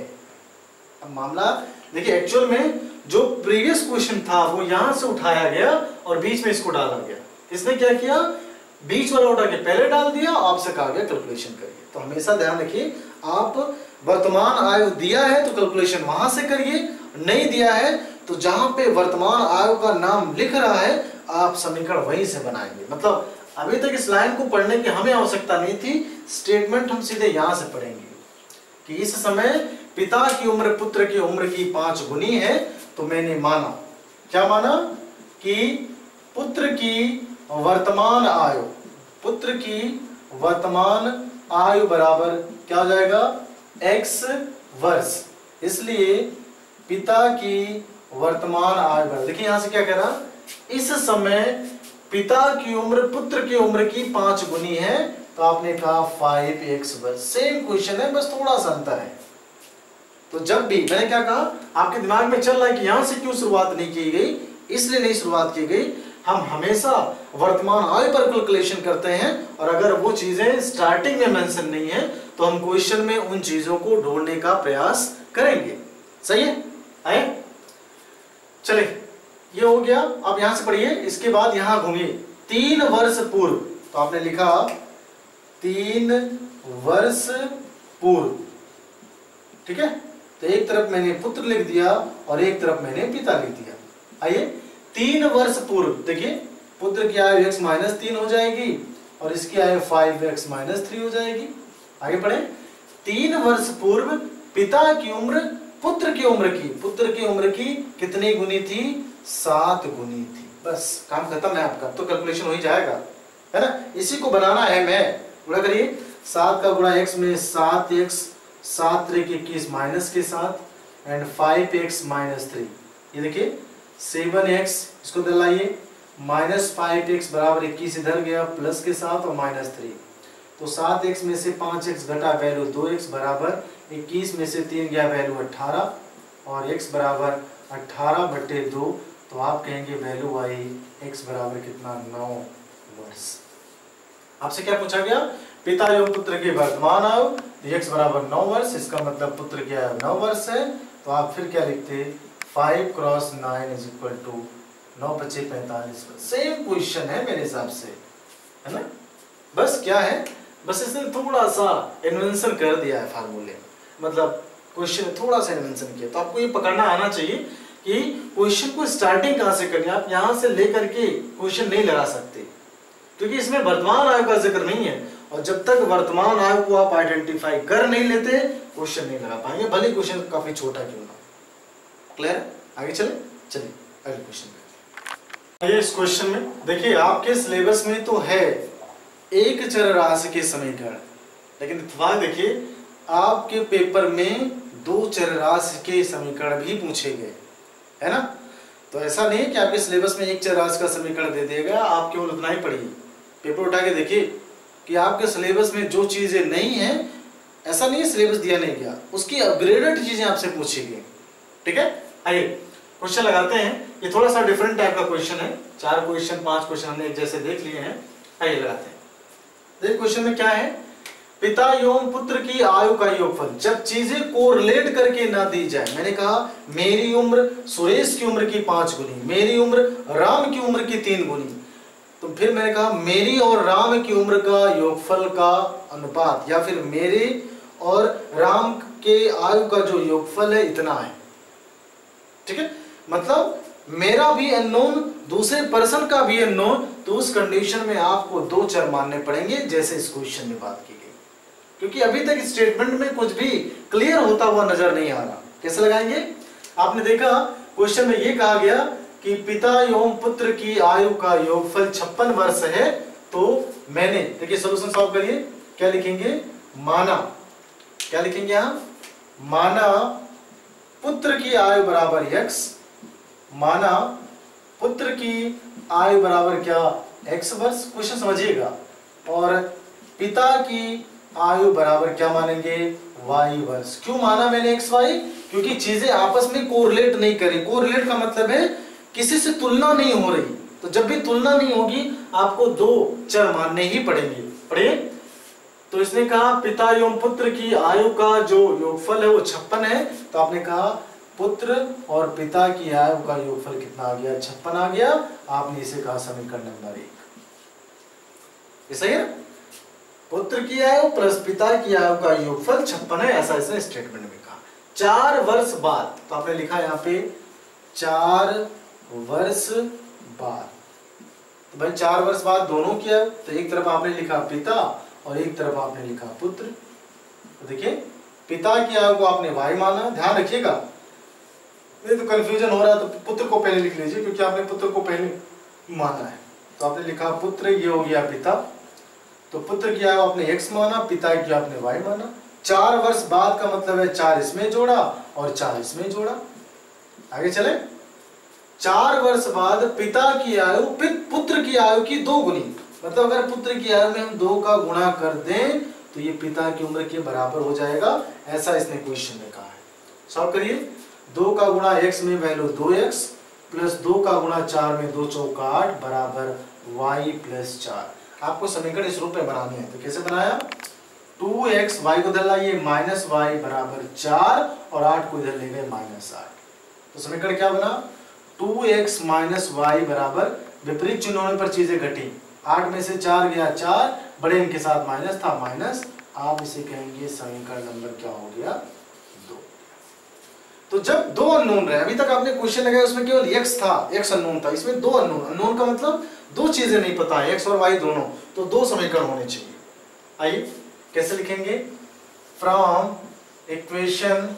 अब मामला देखिए एक्चुअल में जो प्रीवियस क्वेश्चन था वो यहां से उठाया गया और बीच में इसको डाला गया। इसने क्या किया, बीच वाला उठा के पहले डाल दिया, आपसे कहा गया कैलकुलेशन करिए। तो हमेशा ध्यान रखिए, आप वर्तमान आयु दिया है तो कैलकुलेशन वहां से करिए, नहीं दिया है तो जहां पे वर्तमान आयु का नाम लिख रहा है आप समीकरण वहीं से बनाएंगे। मतलब अभी तक इस लाइन को पढ़ने की हमें आवश्यकता नहीं थी, स्टेटमेंट हम सीधे यहां से पढ़ेंगे कि इस समय पिता की उम्र पुत्र की उम्र की 5 गुनी है। तो मैंने माना, क्या माना कि पुत्र की वर्तमान आयु, पुत्र की वर्तमान आयु बराबर क्या हो जाएगा, x वर्ष। इसलिए पिता की वर्तमान आयु बराबर, देखिए यहां से क्या कह रहा, इस समय पिता की उम्र पुत्र की उम्र की 5 गुनी है, तो आपने कहा 5x वर्ष। सेम क्वेश्चन है, बस थोड़ा सा अंतर है। तो जब भी मैंने क्या कहा, आपके दिमाग में चल रहा है कि यहां से क्यों शुरुआत नहीं की गई, इसलिए नहीं शुरुआत की गई, हम हमेशा वर्तमान आयु पर कैलकुलेशन करते हैं, और अगर वो चीजें स्टार्टिंग में मेंशन नहीं है तो हम क्वेश्चन में उन चीजों को ढूंढने का प्रयास करेंगे। सही है, आए चले, ये हो गया। अब यहां से पढ़िए, इसके बाद यहां घूमिए, 3 वर्ष पूर्व, तो आपने लिखा 3 वर्ष पूर्व, ठीक है। तो एक तरफ मैंने पुत्र लिख दिया और एक तरफ मैंने पिता लिख दिया। आइए 3 वर्ष पूर्व, देखिए पुत्र की आयु x माइनस 3 हो जाएगी और इसकी आयु 5x माइनस 3 हो जाएगी। आगे पढ़े, 3 वर्ष पूर्व पिता की उम्र पुत्र की उम्र की, पुत्र की उम्र की कितनी गुनी थी, 7 गुनी थी। बस काम खत्म है आपका, तो कैलकुलेशन हो ही जाएगा, है ना। इसी को बनाना है, मैं गुणा करिए, 7 का गुणा x में 7x, 7 3 21 माइनस के साथ एंड 5x माइनस 3, ये देखिए 7x, इसको दिलाइए, माइनस 5x बराबर 21 इधर गया प्लस के साथ और माइनस 3, तो 7x में से 5x घटा वैल्यू 2x बराबर 21 में से 3 गया वैल्यू 18 और x बराबर 18/2, तो आप कहेंगे वैल्यू आई x बराबर कितना, 9 वर्ष। आपसे क्या पूछा गया, पिता एवं पुत्र की वर्तमान आयु, x बराबर 9 वर्ष, इसका मतलब पुत्र की आयु 9 वर्ष है। तो आप फिर क्या लिखते, 5 cross 9 is equal to 9 × 5 = 45। Same question है मेरे हिसाब से, है ना। बस क्या है, बस इसने थोड़ा सा इन्वेंशन कर दिया है फार्मूले, मतलब क्वेश्चन थोड़ा सा इन्वेंशन किया। तो आपको ये पकड़ना आना चाहिए कि क्वेश्चन को स्टार्टिंग कहाँ से करनी है। आप यहाँ से लेकर के क्वेश्चन नहीं लगा सकते, क्योंकि इसमें वर्तमान आयु का जिक्र नहीं है, और जब तक वर्तमान आयु को आप आइडेंटिफाई कर नहीं लेते क्वेश्चन नहीं लगा पाएंगे, भले क्वेश्चन काफी छोटा क्यों ना। क्लियर, आगे चले, चलिए अगले क्वेश्चन पे। ये इस क्वेश्चन में देखिए, आपके सिलेबस में तो है एक चर राशि के समीकरण, लेकिन इत्तेफाक देखिए आपके पेपर में 2 चर राशि के समीकरण भी पूछे गए, है ना। तो ऐसा नहीं कि आपके सिलेबस में एक चर राशि का समीकरण दे देगा, आप केवल उतना ही पढ़िए। पेपर उठा के देखिए कि आपके सिलेबस में जो चीजें नहीं है, ऐसा नहीं है सिलेबस दिया नहीं गया, उसकी अपग्रेडेड चीजें आपसे पूछी गई। ठीक है, आइए क्वेश्चन लगाते हैं। ये थोड़ा सा डिफरेंट टाइप का क्वेश्चन है, 4 क्वेश्चन 5 क्वेश्चन हमने एक जैसे देख लिए हैं। आइए लगाते हैं। देखिए क्वेश्चन में क्या है, पिता एवं पुत्र की आयु का योगफल जब चीजें कोरिलेट करके ना दी जाए। मैंने कहा मेरी उम्र सुरेश की उम्र की 5 गुनी, मेरी उम्र राम की उम्र की 3 गुनी, तो फिर मैंने कहा मेरी और राम की उम्र का योगफल का अनुपात, या फिर मेरे और राम के आयु का जो योगफल है इतना है। ठीक है, मतलब मेरा भी अननोन, दूसरे पर्सन का भी अननोन, तो उस कंडीशन में आपको 2 चर मानने पड़ेंगे, जैसे इस क्वेश्चन में बात की गई। क्योंकि अभी तक स्टेटमेंट में कुछ भी क्लियर होता हुआ नजर नहीं आ रहा। कैसे लगाएंगे? आपने देखा क्वेश्चन में ये कहा गया कि पिता एवं पुत्र की आयु का योगफल 56 वर्ष है, तो मैंने, देखिए सॉल्यूशन सॉल्व करिए, क्या लिखेंगे, माना, क्या लिखेंगे यहां, माना पुत्र की आयु बराबर x, माना पुत्र की आयु बराबर क्या, x वर्ष, क्वेश्चन समझिएगा, और पिता की आयु बराबर क्या मानेंगे, y वर्ष। क्यों माना मैंने x y? क्योंकि चीजें आपस में कोरिलेट नहीं करी। कोरिलेट का मतलब है किसी से तुलना नहीं हो रही, तो जब भी तुलना नहीं होगी आपको 2 चर मानने ही पड़ेंगे। पढ़िए, तो इसने कहा पिता एवं पुत्र की आयु का जो योगफल है वो 56 है, तो आपने कहा पुत्र और पिता की आयु का योगफल कितना आ गया, 56 आ गया। आपने इसे कहा समीकरण नंबर 1। सही है, पुत्र की आयु प्लस पिता की आयु का योगफल 56 है, ऐसा इसने स्टेटमेंट में कहा। 4 वर्ष बाद, तो आपने लिखा यहाँ पे 4 वर्ष बाद, तो भाई 4 वर्ष बाद दोनों की आयु, तो एक तरफ आपने लिखा पिता और एक तरफ आपने लिखा पुत्र। तो देखिए पिता की आयु को आपने y माना, ध्यान रखिएगा नहीं तो कंफ्यूजन हो रहा है, तो पुत्र को पहले लिख लीजिए क्योंकि आपने पुत्र को पहले माना है। तो आपने लिखा पुत्र, ये हो गया पिता, तो पुत्र की आयु आपने x माना, पिता की आपने y माना। 4 वर्ष बाद का मतलब है 4 इसमें जोड़ा और 4 इसमें जोड़ा। आगे चले, 4 वर्ष बाद पिता की आयु पुत्र की आयु की 2 गुनी, मतलब अगर पुत्र की आयु में हम 2 का गुणा कर दें तो ये पिता की उम्र के बराबर हो जाएगा, ऐसा इसने क्वेश्चन में कहा है। सॉल्व करिए, 2 का गुणा x में वैल्यू 2x प्लस 2 का गुणा 4 में 2 चौका 8 बराबर y प्लस 4। आपको समीकरण इस रूप में बनाने हैं, तो कैसे बनाया, 2x, y को इधर लाइए माइनस y बराबर 4 और 8 को इधर ले गए माइनस 8। तो समीकरण क्या बना, 2x माइनस y बराबर, विपरीत चिन्ह होने पर चीजें घटी, 8 में से 4 गया 4, बड़े इनके साथ माइनस था माइनस, आप इसे कहेंगे समीकरण नंबर क्या हो गया, 2। तो जब 2 अननोन रहे, अभी तक आपने क्वेश्चन लगाया उसमें केवल x था, x अननोन था, इसमें 2 अननोन, अननोन का मतलब 2 चीजें नहीं पता है, x और y दोनों, तो 2 समीकरण होने चाहिए। आइए कैसे लिखेंगे, from equation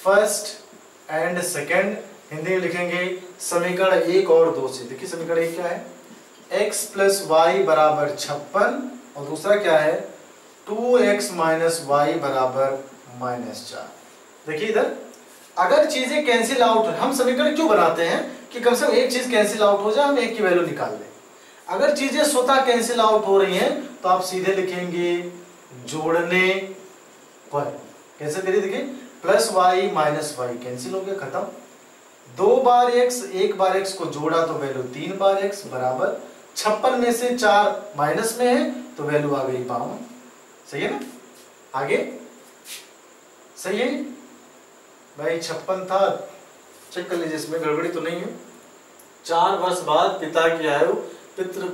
first and second, Hindi में लिखेंगे समीकरण 1 और 2 से। देखिए समीकरण 1 क्या है, x प्लस वाई बराबर 56 और दूसरा क्या है 2x माइनस वाई बराबर माइनस 4। देखिए इधर अगर चीजें कैंसिल आउट, हम समीकरण क्यों बनाते हैं कि कम से कम एक चीज कैंसिल आउट हो जाए, हम एक की वैल्यू निकाल लें। अगर चीजें स्वतः कैंसिल आउट हो रही हैं तो आप सीधे लिखेंगे जोड़ने पर। कैसे करिए, देखिए plus Y minus Y cancel हो गया, खत्म। 2 बार x, 1 बार x को जोड़ा तो वैल्यू 3 बार x बराबर 56 में से 4 माइनस में है तो वैल्यू आ गई 52। सही है ना, आगे सही है भाई, 56 था, चेक कर लीजिए इसमें गड़बड़ी तो नहीं है। 4 वर्ष बाद पिता की आयु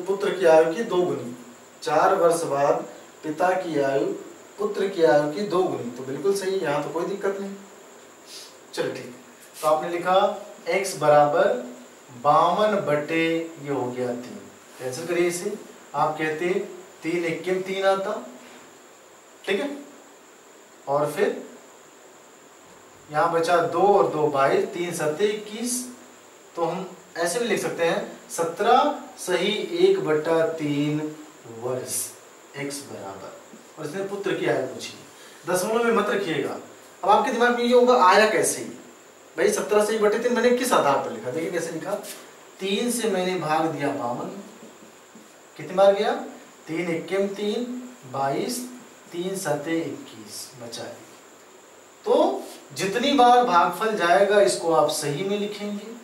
पुत्र की आयु की 2 गुनी, 4 वर्ष बाद पिता की आयु पुत्र की आयु की 2 गुनी, तो बिल्कुल सही है, यहाँ तो कोई दिक्कत नहीं। चलो ठीक, तो आपने लिखा x बराबर 52 बटे ये हो गया 3, कैंसिल करिए इसे, आप कहते 3 1 3 आता, ठीक है, और फिर यहाँ बचा 2 और 2 22, 3 7 21, तो हम ऐसे भी लिख सकते हैं 17 सही 1/3 वर्ष x बराबर, और इसने पुत्र की आयु पूछी, दशमलव में मत रखिएगा। अब आपके दिमाग में ये होगा आया कैसे ही भाई, 17 सही बटे 3 मैंने किस आधार पर लिखा, देखिए कैसे लिखा, 3 से मैंने भाग दिया 52, कितनी बार गया 3 1 3 22, 3 7 21 बचा है। तो जितनी बार भागफल जाएगा इसको आप सही में लिखेंगे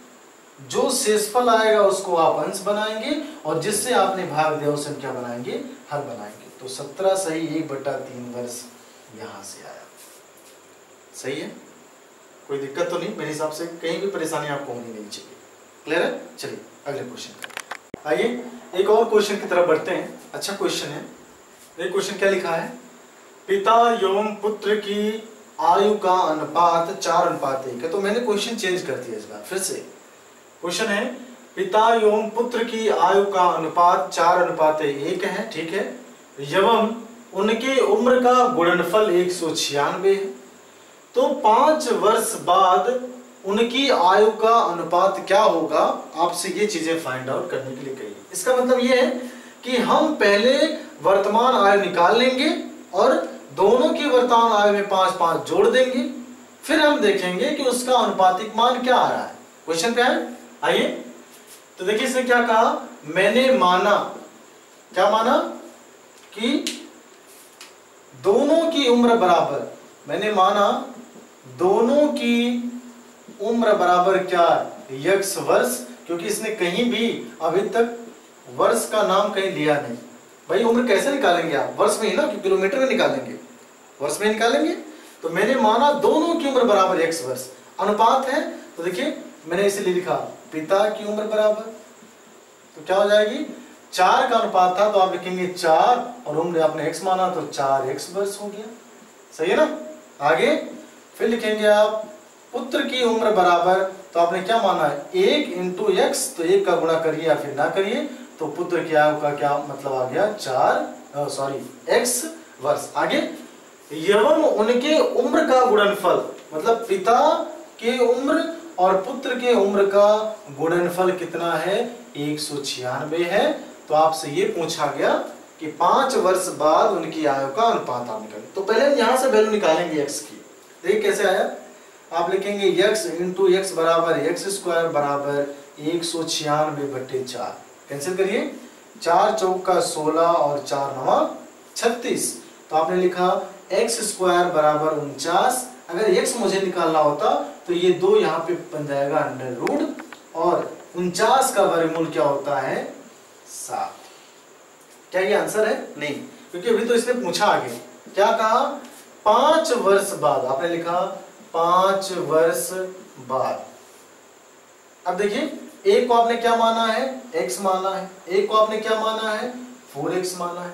जो शेषफल आएगा उसको आप अंश बनाएंगे और जिससे आपने भाग दिया उसे हम क्या बनाएंगे, हर बनाएंगे। तो 17 सही 1/3 वर्ष यहां से आया। सही है, कोई दिक्कत तो नहीं, मेरे हिसाब से कहीं भी परेशानी आपको होनी नहीं चाहिए। क्लियर है? चलिए अगले क्वेश्चन। आइए एक और क्वेश्चन की तरफ बढ़ते हैं। अच्छा क्वेश्चन है। ये क्वेश्चन क्या लिखा है, पिता एवं पुत्र की आयु का अनुपात 4:1 है। तो मैंने क्वेश्चन चेंज कर दिया इस बार। फिर से क्वेश्चन है, पिता एवं पुत्र की आयु का अनुपात 4:1 है, ठीक है, एवं उनके उम्र का गुणनफल 196 है। तो 5 वर्ष बाद उनकी आयु का अनुपात क्या होगा, आपसे ये चीजें फाइंड आउट करने के लिए कही। इसका मतलब ये है कि हम पहले वर्तमान आयु निकाल लेंगे और दोनों की वर्तमान आयु में 5-5 जोड़ देंगे, फिर हम देखेंगे कि उसका अनुपातिक मान क्या आ रहा है। क्वेश्चन क्या है, आइए तो देखिए इसने क्या कहा, मैंने माना, क्या माना कि दोनों की उम्र बराबर, मैंने माना दोनों की उम्र बराबर क्या, x वर्ष, क्योंकि इसने कहीं भी अभी तक वर्ष का नाम कहीं लिया नहीं। भाई उम्र कैसे निकालेंगे आप, वर्ष में ही ना, कि किलोमीटर में निकालेंगे, वर्ष में निकालेंगे। तो मैंने माना दोनों की उम्र बराबर x वर्ष, अनुपात है। तो देखिए मैंने इसलिए लिखा पिता की उम्र बराबर, तो क्या हो जाएगी, 4 का अनुपात था तो आप लिखेंगे 4 और उम्र आपने x माना तो 4x वर्ष हो गया। सही है ना। आगे फिर लिखेंगे आप पुत्र की उम्र बराबर, तो आपने क्या माना है 1 × x, तो 1 का गुणा करिए या फिर ना करिए, तो पुत्र की आयु का क्या मतलब आ गया, x वर्ष। आगे एवं उनके उम्र का गुणनफल, मतलब पिता के उम्र और पुत्र के उम्र का गुणनफल कितना है, 196 है। तो आपसे ये पूछा गया कि 5 वर्ष बाद उनकी आयु का अनुपात आप निकालें। तो पहले हम यहां से वैल्यू निकालेंगे x की। देखिए कैसे आया, आप लिखेंगे x × x बराबर x² बराबर 196/4। कैंसिल करिए, 4 चौका 16 और 4 नवा 36। तो आपने लिखा x² बराबर 49। अगर x मुझे निकालना होता तो ये 2 यहाँ पे बन जाएगा √, और 49 का वर्गमूल क्या होता है, 7। क्या ये आंसर है? नहीं, क्योंकि अभी तो इसने पूछा आगे क्या कहा, 5 वर्ष बाद, आपने लिखा 5 वर्ष बाद। अब देखिए एक को आपने क्या माना है, x माना है, एक को आपने क्या माना है, 4x माना है।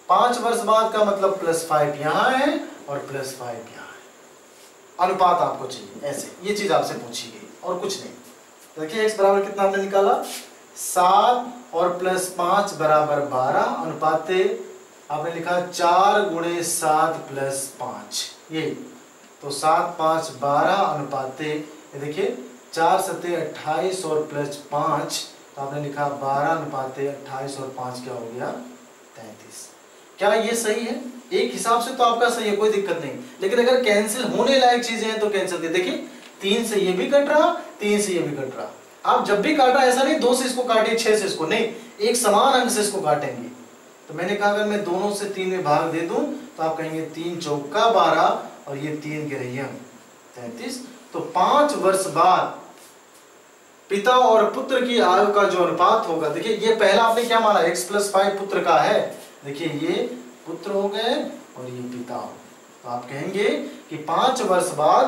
5 वर्ष बाद का मतलब +5 यहां है और +5 यहां है। अनुपात आपको चाहिए ऐसे, ये चीज आपसे पूछी गई और कुछ नहीं। देखिए x बराबर कितना आपने निकाला, 7 और +5 बराबर 12। अनुपाते आपने लिखा 4 × 7 + 5, ये तो 7 5 12 अनुपाते, देखिए 4 7 28 और +5, तो आपने लिखा 12 अनुपाते 28 और 5 क्या हो गया, 33। क्या ये सही है? एक हिसाब से तो आपका सही है, कोई दिक्कत नहीं। लेकिन अगर कैंसिल होने लायक चीजें हैं तो कैंसिल कर, देखिए 3 से ये भी कट रहा, 3 से ये भी कट रहा। आप जब भी काटा ऐसा नहीं 2 से इसको काटिए 6 से इसको, नहीं, एक समान अंक से इसको काटेंगे। तो मैंने कहा अगर मैं दोनों से 3 में भाग दे दूं तो आप कहेंगे 3 चौका 12 और ये 3 गिरैया 33। तो 5 वर्ष बाद पिता और पुत्र की आयु का जो अनुपात होगा, देखिए ये पहला आपने क्या माना, x + 5 पुत्र का है, देखिए ये पुत्र हो गए और ये पिता हो। तो आप कहेंगे कि 5 वर्ष बाद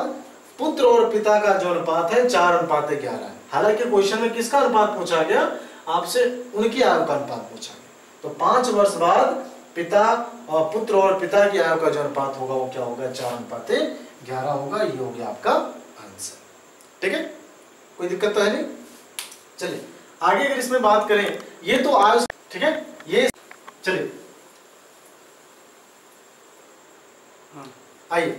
पुत्र और पिता का जो अनुपात है 4:11 है। हालांकि क्वेश्चन में किसका अनुपात पूछा गया, आपसे उनकी आयु का अनुपात पूछा गया। तो 5 वर्ष बाद पिता और पुत्र और पिता की आयु का जो अनुपात होगा वो क्या होगा, 4:11 होगा। ये हो गया आपका आंसर। ठीक है, कोई दिक्कत तो है नहीं। चलिए आगे अगर इसमें बात करें, ये तो आयु, ठीक है, ये चलिए आइए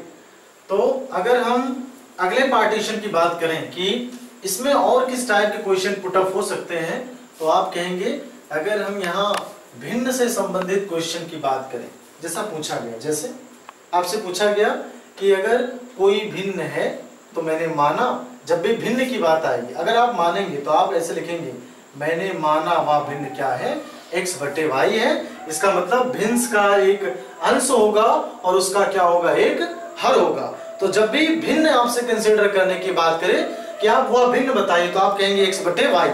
तो अगर हम अगले पार्टीशन की बात करें कि इसमें और किस टाइप के क्वेश्चन पुट अप हो सकते हैं, तो आप कहेंगे अगर हम यहाँ भिन्न से संबंधित क्वेश्चन की बात करें, जैसा पूछा गया, जैसे आपसे पूछा गया कि अगर कोई भिन्न है, तो मैंने माना, जब भी भिन्न की बात आएगी अगर आप मानेंगे तो आप ऐसे लिखेंगे, मैंने माना वह भिन्न क्या है, x/y है। इसका मतलब भिन्न का एक अंश होगा और उसका क्या होगा, एक हर होगा। तो जब भी भिन्न आपसे कंसीडर करने की बात करें कि आप वह भिन्न बताइए, तो आप कहेंगे x बटे वाई।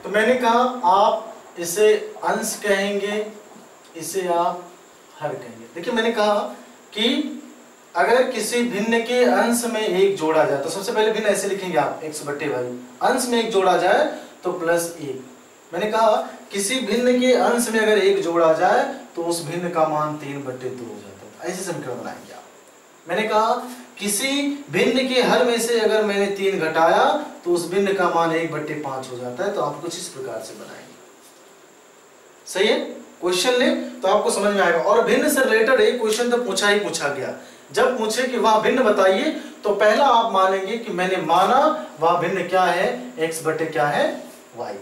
तो मैंने कहा आप इसे अंश कहेंगे, इसे आप हर कहेंगे। देखिए मैंने कहा कि अगर किसी भिन्न के अंश में एक जोड़ा जाए तो सबसे पहले भिन्न ऐसे लिखेंगे आप x बटे वाई, अंश में एक जोड़ा जाए तो प्लस 1। मैंने कहा किसी भिन्न के अंश में अगर एक जोड़ा जाए तो उस भिन्न का मान 3 बटे 2 हो जाता है। ऐसे समीकरण बनाएंगे आप। मैंने कहा किसी भिन्न के हर में से अगर मैंने 3 घटाया तो उस भिन्न का मान 1 बटे 5 हो जाता है। तो आप कुछ इस प्रकार से बनाएंगे। सही है, क्वेश्चन ले तो आपको समझ में आएगा। और भिन्न से रिलेटेड एक क्वेश्चन तो पूछा गया, जब पूछे कि वह भिन्न बताइए तो पहला आप मानेंगे कि मैंने माना वह भिन्न क्या है, x बटे क्या है y।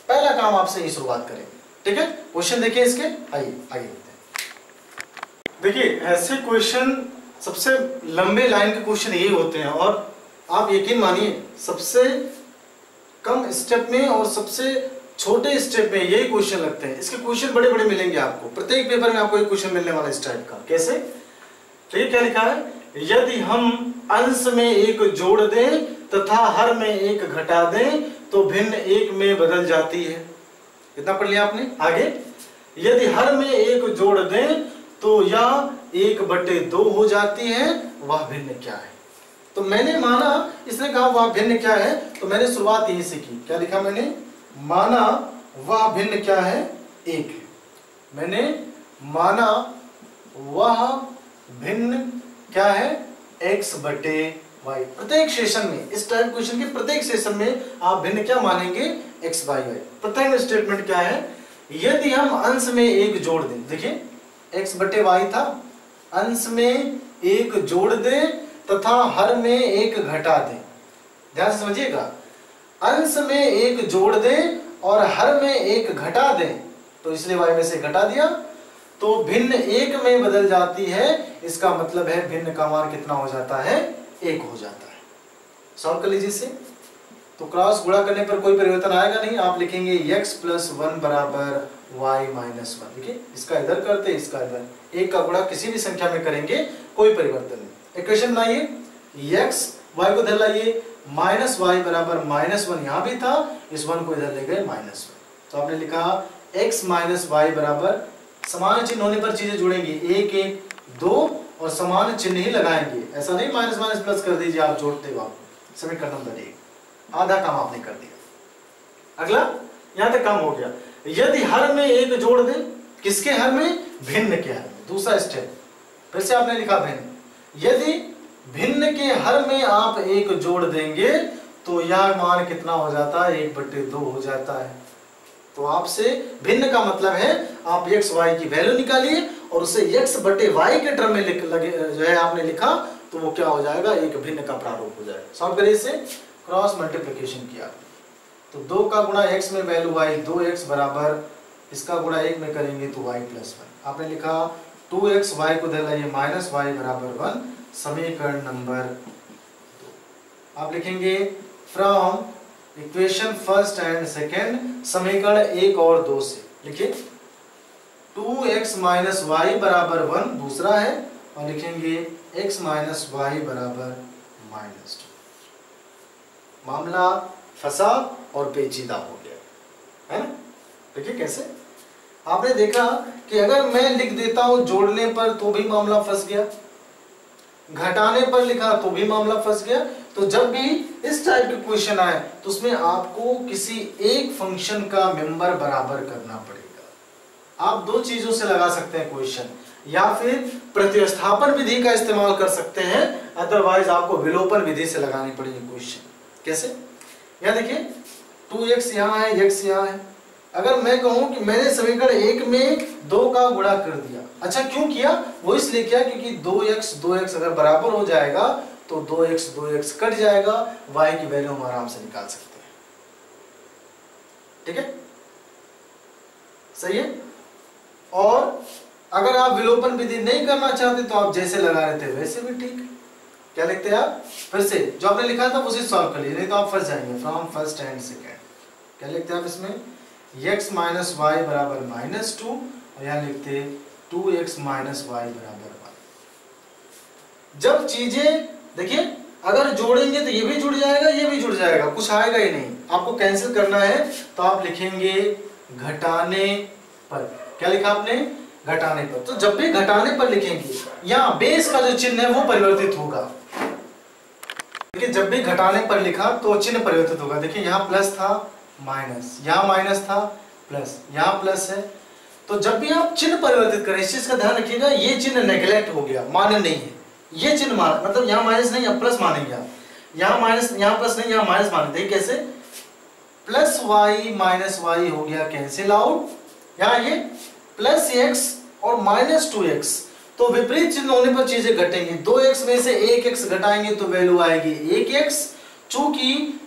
पहला काम आपसे ही शुरुआत करेंगे। ठीक है, क्वेश्चन देखिए इसके, आइए आगे देखते हैं। देखिए ऐसे क्वेश्चन सबसे लंबे लाइन के क्वेश्चन यही होते हैं, और आप यकीन मानिए सबसे कम स्टेप में और सबसे छोटे स्टेप में यही क्वेश्चन लगते हैं। इसके क्वेश्चन बड़े बड़े मिलेंगे आपको, प्रत्येक पेपर में आपको एक क्वेश्चन मिलने वाला इस टाइप का। कैसे? ठीक, क्या लिखा है, यदि हम अंश में एक जोड़ दें तथा हर में एक घटा दें तो भिन्न एक में बदल जाती है। कितना पढ़ लिया आपने? आगे, यदि हर में एक जोड़ दें तो यह 1 बटे 2 हो जाती है, वह भिन्न क्या है? तो मैंने माना, इसने कहा वह भिन्न क्या है, तो मैंने शुरुआत यहीं से की। क्या लिखा मैंने? माना वह भिन्न क्या है, 1 है। मैंने माना वह भिन्न क्या है, x बटे y। प्रत्येक सेशन में, इस टाइप क्वेश्चन के प्रत्येक सेशन में आप भिन्न क्या मानेंगे, x बाई y। प्रत्येक स्टेटमेंट क्या है, यदि हम अंश में एक जोड़ दें, देखिए x बटे y था, अंश में एक जोड़ दें तथा हर में एक घटा दें। ध्यान से समझिएगा, अंश में एक जोड़ दें और हर में एक घटा दें, तो इसलिए y में से घटा दिया तो भिन्न 1 में बदल जाती है। इसका मतलब है भिन्न का मान कितना हो जाता है, 1 हो जाता है। सॉल्व कर लीजिए इसे। तो क्रॉस गुणा करने पर कोई परिवर्तन आएगा नहीं, आप लिखेंगे x प्लस 1 बराबर y माइनस 1। देखिए इसका इधर करते, इसका इधर, 1 का गुणा किसी भी संख्या में करेंगे कोई परिवर्तन नहीं। इक्वेशन बनाइए, x y को इधर लाइए, माइनस y बराबर माइनस 1 यहाँ भी था, इस 1 को इधर ले गए माइनस 1। तो आपने लिखा x माइनस वाई बराबर, समान चिन्ह होने पर चीजें जुड़ेंगी, 1 1 2 और समान चिन्ह ही लगाएंगे। ऐसा नहीं माइनस माइनस प्लस कर दीजिए आप जोड़ते हो। समीकरण नंबर 1, आधा काम आपने कर दिया। अगला यहां तक काम हो गया। यदि हर में एक जोड़ दे, किसके हर में, भिन्न के हर में। दूसरा स्टेप, फिर से आपने लिखा भिन्न। यदि भिन्न के हर में आप एक जोड़ देंगे तो यह मान कितना हो जाता है, 1 बटे 2 हो जाता है। तो आपसे भिन्न का मतलब है आप x y की वैल्यू निकालिए और उसे x बटे y के टर्म में जो है आपने लिखा, तो वो क्या हो जाएगा, एक भिन्न का प्रारूप हो जाएगा। सॉल्व करिए इसे। क्रॉस मल्टीप्लिकेशन किया तो 2 का गुणा x में वैल्यू y, 2x बराबर, इसका गुणा 1 में करेंगे तो y प्लस 1। आपने लिखा 2x y को दे लाइए माइनस y बराबर 1। समीकरण नंबर 2 आप लिखेंगे from equation first and second, समीकरण 1 और 2 से। लिखिए 2x माइनस वाई बराबर 1 दूसरा है, और लिखेंगे x माइनस वाई बराबर माइनस 2। मामला फंसा और पेचीदा हो गया है ना। देखिए कैसे, आपने देखा कि अगर मैं लिख देता हूं जोड़ने पर तो भी मामला फंस गया, घटाने पर लिखा तो भी मामला फंस गया। तो जब भी इस टाइप के क्वेश्चन आए तो उसमें आपको किसी एक फंक्शन का मेंबर बराबर करना पड़ेगा। आप 2 चीजों से लगा सकते हैं क्वेश्चन, या फिर प्रतिस्थापन विधि का इस्तेमाल कर सकते हैं, अदरवाइज आपको विलोपन विधि से लगानी पड़ेगी क्वेश्चन। कैसे? यहां देखिए 2x यहाँ है, x यहाँ है। अगर मैं कहूं कि मैंने समीकरण 1 में 2 का गुणा कर दिया, अच्छा क्यों किया, वो इसलिए किया क्योंकि 2x अगर बराबर हो जाएगा तो 2x कट जाएगा, y की वैल्यू हम आराम से निकाल सकते हैं। ठीक है, सही है। और अगर आप विलोपन विधि नहीं करना चाहते तो आप जैसे लगा रहे थे वैसे भी ठीक। क्या लिखते हैं आप, फिर से जो आपने लिखा था उसे सॉल्व कर लीजिए, नहीं तो आप फंस जाएंगे। फ्रॉम फर्स्ट एंड सेकेंड क्या लिखते हैं आप इसमें, x माइनस वाई बराबर माइनस 2, और यहाँ लिखते 2x माइनस वाई बराबर 1। जब चीजें देखिए अगर जोड़ेंगे तो ये भी जुड़ जाएगा, ये भी जुड़ जाएगा, कुछ आएगा ही नहीं। आपको कैंसिल करना है तो आप लिखेंगे घटाने पर। क्या लिखा आपने? घटाने पर। तो जब भी घटाने पर लिखेंगे यहाँ बेस का जो चिन्ह है वो परिवर्तित होगा। देखिए जब भी घटाने पर लिखा तो चिन्ह परिवर्तित होगा। देखिए यहाँ प्लस था माइनस, यहाँ माइनस था प्लस, यहाँ प्लस है। तो जब भी आप चिन्ह परिवर्तित करें इस चीज का ध्यान रखिएगा, ये चिन्ह नेग्लेक्ट हो गया, मान्य नहीं है। ये चिन्ह मान मतलब यहाँ माइनस नहीं यहाँ प्लस मानेंगे आप, यहाँ माइनस यहाँ प्लस नहीं यहाँ माइनस मानेंगे। कैसे? प्लस वाई माइनस वाई हो गया कैंसिल आउट, यहाँ ये प्लस एक्स और माइनस 2x, तो विपरीत चिन्ह होने पर चीजें घटेंगी। 2x में से 1x घटाएंगे तो वैल्यू आएगी 1x। चूंकि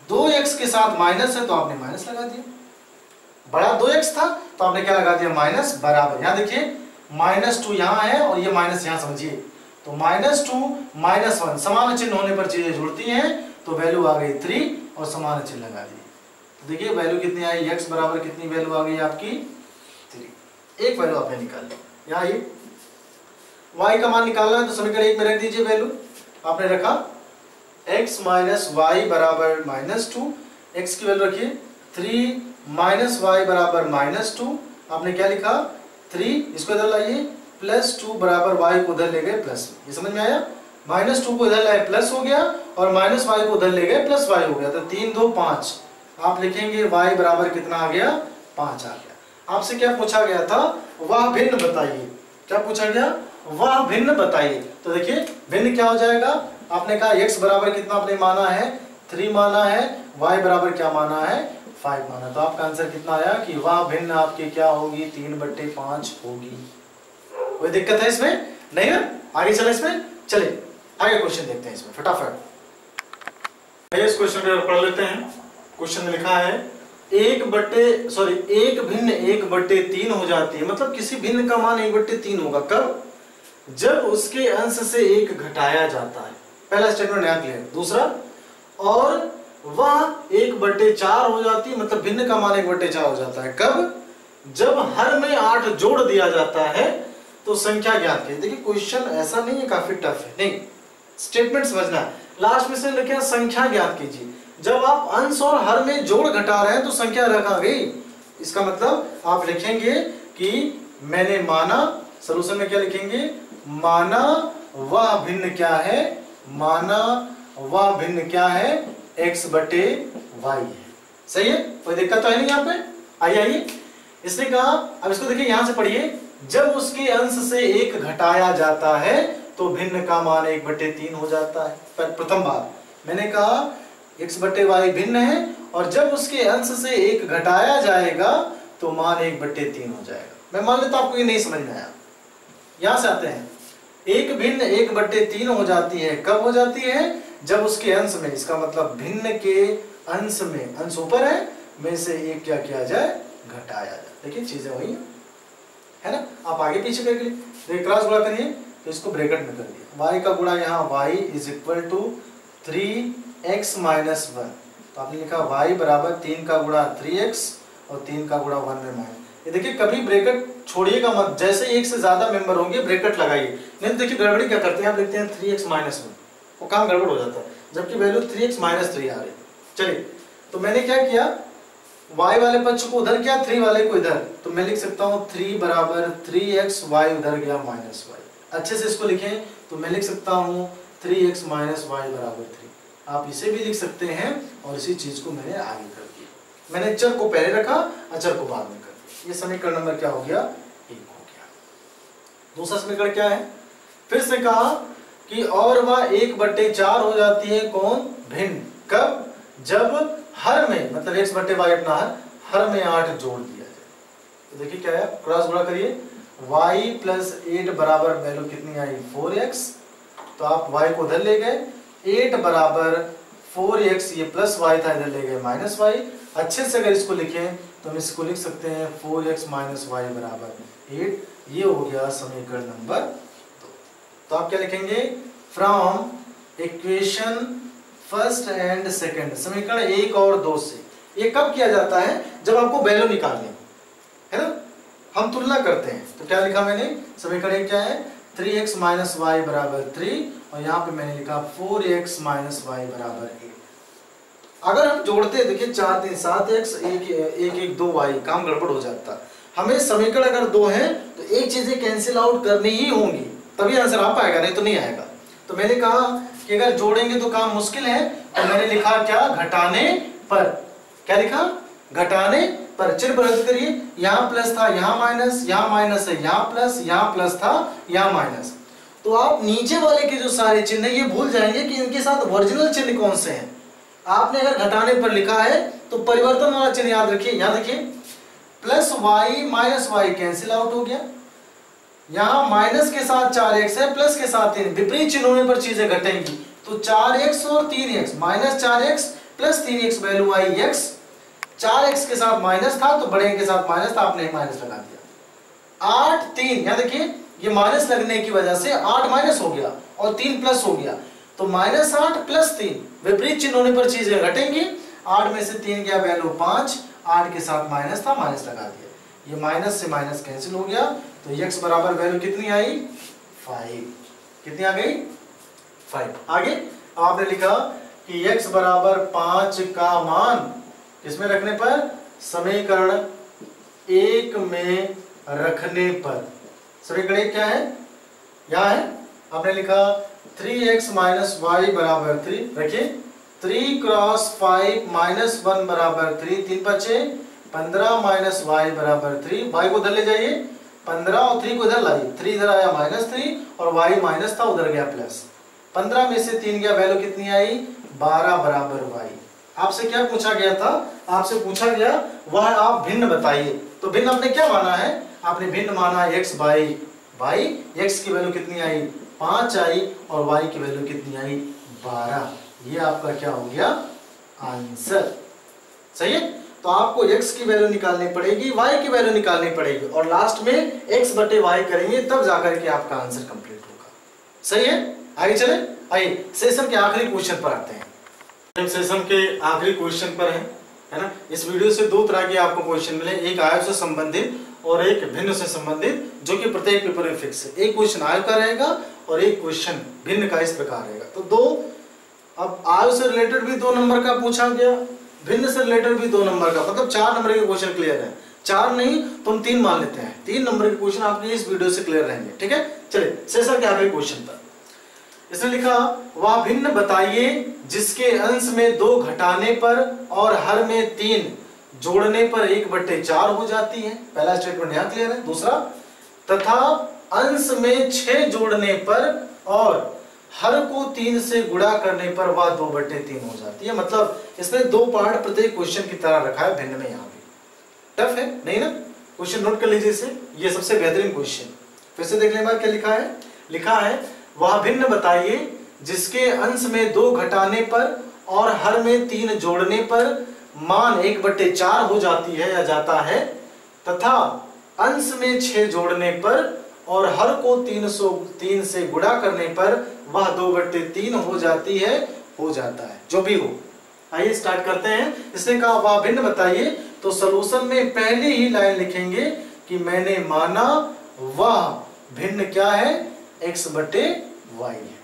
2x के साथ माइनस है तो आपने माइनस लगा दिया, बड़ा 2x था तो आपने क्या लगा दिया? माइनस बराबर। यहाँ देखिए -2 यहाँ है और ये माइनस यहाँ समझिए, तो -2 -1 समान चिन्ह होने पर चीजें जुड़ती हैं, तो वैल्यू आ गई 3 और समान चिन्ह लगा दिए। तो देखिए वैल्यू कितनी आई? x बराबर कितनी वैल्यू आ गई आपकी? 3। एक वैल्यू आपने निकाल ली। यहाँ ये y का मान निकालना है तो समीकरण 1 में रख दीजिए वैल्यू। आपने रखा x माइनस वाई बराबर -2, x की वैल्यू रखिए 3 माइनस वाई बराबर -2। आपने क्या लिखा? 3, इसको इधर लाइए, +2 बराबर y को उधर ले गए प्लस। ये समझ में आया? -2 को इधर लाए प्लस हो गया और -y को उधर ले गए प्लस y हो गया, तो 3 2 5। आप लिखेंगे y बराबर कितना आ गया? 5 आ गया। आपसे क्या पूछा गया था? वह भिन्न बताइए। क्या पूछा गया? वह भिन्न बताइए। तो देखिए भिन्न क्या हो जाएगा? आपने कहा x बराबर कितना आपने माना है? 3 माना है, y बराबर क्या माना है? 5 माना। तो आपका आंसर कितना आया कि वह भिन्न आपकी क्या होगी? 3/5 होगी। कोई दिक्कत है इसमें? नहीं ना? आगे चले इसमें, चले आगे क्वेश्चन देखते हैं इसमें फटाफट। इस क्वेश्चन को पढ़ लेते हैं। क्वेश्चन में लिखा है 1 भिन्न 1/3 हो जाती है, मतलब किसी भिन्न का मान 1/3 होगा। कब? जब उसके अंश से 1 घटाया जाता है। पहला स्टेटमेंट यहाँ क्लियर। दूसरा, और वह 1/4 हो जाती है, मतलब भिन्न का मान 1/4 हो जाता है। कब? जब हर में 8 जोड़ दिया जाता है तो संख्या ज्ञात कीजिए। देखिए क्वेश्चन ऐसा नहीं है काफी टफ है, नहीं, स्टेटमेंट समझना है। लास्ट में से लिखे संख्या ज्ञात कीजिए। जब आप अंश और हर में जोड़ घटा रहे हैं तो संख्या रखा गई। इसका मतलब आप लिखेंगे कि मैंने माना, सॉल्यूशन में क्या लिखेंगे? माना वह भिन्न क्या है? माना वह भिन्न क्या है? x/y है। सही है? कोई दिक्कत तो है नहीं यहाँ पे? आइए इसने कहा, अब इसको देखिए यहां से पढ़िए, जब उसके अंश से 1 घटाया जाता है तो भिन्न का मान 1/3 हो जाता है। प्रथम बात मैंने कहा x/y भिन्न है और जब उसके अंश से 1 घटाया जाएगा तो मान 1/3 हो जाएगा। मैं मान लेता आपको ये नहीं समझ में आया। यहां से आते हैं, 1 भिन्न 1/3 हो जाती है। कब हो जाती है? जब उसके अंश में, इसका मतलब भिन्न के अंश में, अंश ऊपर है, में से 1 क्या किया जाए? घटाया जाए। देखिए चीजें वही है ना? आप आगे पीछे करके देखिए, क्रॉस गुणा करिए तो इसको ब्रैकेट में कर दिया। y का गुणा यहाँ y = 3x - 1। तो आपने लिखा y बराबर 3 का गुणा 3x और 3 का गुणा 1 में माइनस। ये देखिए कभी ब्रैकेट छोड़िएगा मत, जैसे एक से ज्यादा मेंबर होंगे ब्रैकेट लगाइए, नहीं तो देखिए गड़बड़ी क्या करते हैं, आप लिखते हैं 3x - 1, वो काम गड़बड़ हो जाता है, जबकि वैल्यू 3x - 3 आ रही है। चलिए तो मैंने क्या किया, y वाले पक्ष को उधर किया, 3 वाले को इधर, तो मैं लिख सकता हूँ 3 बराबर 3x, y उधर गया -y। अच्छे से इसको लिखें तो मैं लिख सकता हूँ 3x - y बराबर 3। आप इसे भी लिख सकते हैं और इसी चीज को मैंने आगे कर दिया। मैंने चर को पहले रखा, अचर को बाद में कर दिया। ये समीकरण नंबर क्या हो गया? 1 हो गया। दूसरा समीकरण क्या है? फिर से कहा कि और वह 1/4 हो जाती है। कौन? भिन्न। कब? जब हर में, मतलब x/y अपना हर में 8 जोड़ दिया जाए। तो देखिए क्या है, क्रॉस गुणा करिए, y + 8 बराबर वैल्यू कितनी आई? 4x। तो आप y को उधर ले गए, 8 बराबर 4x, ये +y था, इधर ले गए -y। अच्छे से अगर इसको लिखें तो हम इसको लिख सकते हैं 4x - y बराबर 8। ये हो गया समीकरण नंबर 2। तो आप क्या लिखेंगे? From equation first and second, समीकरण 1 और 2 से। ये कब किया जाता है? जब आपको वैल्यू निकालनी है ना, हम तुलना करते हैं। तो क्या लिखा मैंने? समीकरण 1 क्या है? 3x माइनस वाई बराबर 3 और यहाँ पे मैंने लिखा 4x माइनस वाई बराबर 8। अगर हम जोड़ते हैं देखिए 4 3 7x 1 1 2 वाई, काम गड़बड़ हो जाता। हमें समीकरण अगर 2 है तो एक चीजें कैंसिल आउट करनी ही होंगी, तभी आंसर आ पाएगा, नहीं तो नहीं आएगा। तो मैंने कहा कि अगर जोड़ेंगे तो काम मुश्किल है, तो मैंने लिखा क्या, घटाने पर। क्या लिखा, घटाने पर। चिन्ह परिवर्तित करिए, यहाँ प्लस था यहाँ माइनस, यहाँ माइनस है यहाँ प्लस, यहाँ प्लस था यहाँ माइनस। तो आप नीचे वाले के जो सारे चिन्ह है ये भूल जाएंगे कि इनके साथ ओरिजिनल चिन्ह कौन से हैं। आपने अगर घटाने पर लिखा है तो परिवर्तन वाला चिन्ह याद रखिए। यहाँ देखिए plus Y minus Y cancel out हो गया, यहाँ माइनस के साथ 4x है, प्लस के साथ 3, विपरीत चिन्ह होने पर चीजें घटेंगी। तो 4x और 3x, minus 4x plus 3x value आई x। 4x के साथ माइनस था तो बड़े के साथ माइनस था, आपने माइनस लगा दिया। 8 3, यहाँ देखिए ये माइनस लगने की वजह से 8 माइनस हो गया और 3 प्लस हो गया, तो माइनस 8 प्लस 3, विपरीत चिन्ह होने पर चीजें घटेंगी। 8 में से 3 गया वैल्यू 5, 8 के साथ माइनस था, माइनस लगा दिया, ये माइनस से माइनस कैंसिल हो गया। तो x बराबर वैल्यू कितनी आई, 5। कितनी आ गई, 5। आगे आपने लिखा कि x बराबर 5 का मान किसमें रखने पर, समीकरण 1 में रखने पर। समीकरण 1 क्या है, यहाँ है, आपने लिखा 3x माइनस वाई बराबर 3। रखिए 3 क्रॉस 5 माइनस 1 बराबर 3, 3 पर 6, 15 माइनस वाई बराबर 3। वाई को उधर ले जाइए, 15 और 3 को इधर लाइए, 3 इधर आया -3 और y माइनस था उधर गया प्लस। 15 में से 3 गया, वैल्यू कितनी आई, 12 बराबर y। आपसे क्या पूछा गया था, आपसे पूछा गया वह आप भिन्न बताइए। तो भिन्न आपने क्या माना है, आपने भिन्न माना x बाई y। x की वैल्यू कितनी आई, 5 आई और y की वैल्यू कितनी आई, 12। ये आपका क्या हो गया, आंसर। सही है। तो आपको x की वैल्यू निकालनी पड़ेगी, y की वैल्यू निकालनी पड़ेगी और लास्ट में x बटे y करेंगे, तब जाकर के आपका आंसर कंप्लीट होगा। सही है। आगे चले, आइए सेशन के आखिरी क्वेश्चन पर आते हैं। हम सेशन के आखिरी क्वेश्चन पर है ना। इस वीडियो से 2 तरह के आपको क्वेश्चन मिले, एक आयु से संबंधित और एक भिन्न से संबंधित, जो कि प्रत्येक पेपर में फिक्स है। एक क्वेश्चन आयु का रहेगा और एक क्वेश्चन भिन्न का इस प्रकार रहेगा। तो 2, अब आयु से रिलेटेड भी 2 नंबर का पूछा गया, भिन्न से रिलेटेड भी 2 नंबर का, मतलब 4 नंबर के क्वेश्चन क्लियर है। 4 नहीं तो हम 3 मान लेते हैं, 3 नंबर के क्वेश्चन आपके इस वीडियो से क्लियर रहेंगे। ठीक है, चलिए सेशन के आखिरी क्वेश्चन पर। इसने लिखा, वह भिन्न बताइए जिसके अंश में 2 घटाने पर और हर में 3 जोड़ने पर 1/4 हो जाती है। पहला स्टेटमेंट यहाँ क्लियर है। दूसरा, तथा अंश में 6 जोड़ने पर और हर को 3 से गुणा करने पर वह 2/3 हो जाती है। मतलब इसने 2 पार्ट प्रत्येक क्वेश्चन की तरह रखा है, भिन्न में। यहाँ भी टफ है नहीं ना, क्वेश्चन नोट कर लीजिए इसे, ये सबसे बेहतरीन क्वेश्चन। फिर से देख लें क्या लिखा है। लिखा है, वह भिन्न बताइए जिसके अंश में 2 घटाने पर और हर में 3 जोड़ने पर मान 1/4 हो जाती है या जाता है, तथा अंश में 6 जोड़ने पर और हर को 3 से गुणा करने पर वह 2/3 हो जाती है, हो जाता है, जो भी हो। आइए स्टार्ट करते हैं। इसने कहा वह भिन्न बताइए, तो सॉल्यूशन में पहली ही लाइन लिखेंगे कि मैंने माना वह भिन्न क्या है, x/y है।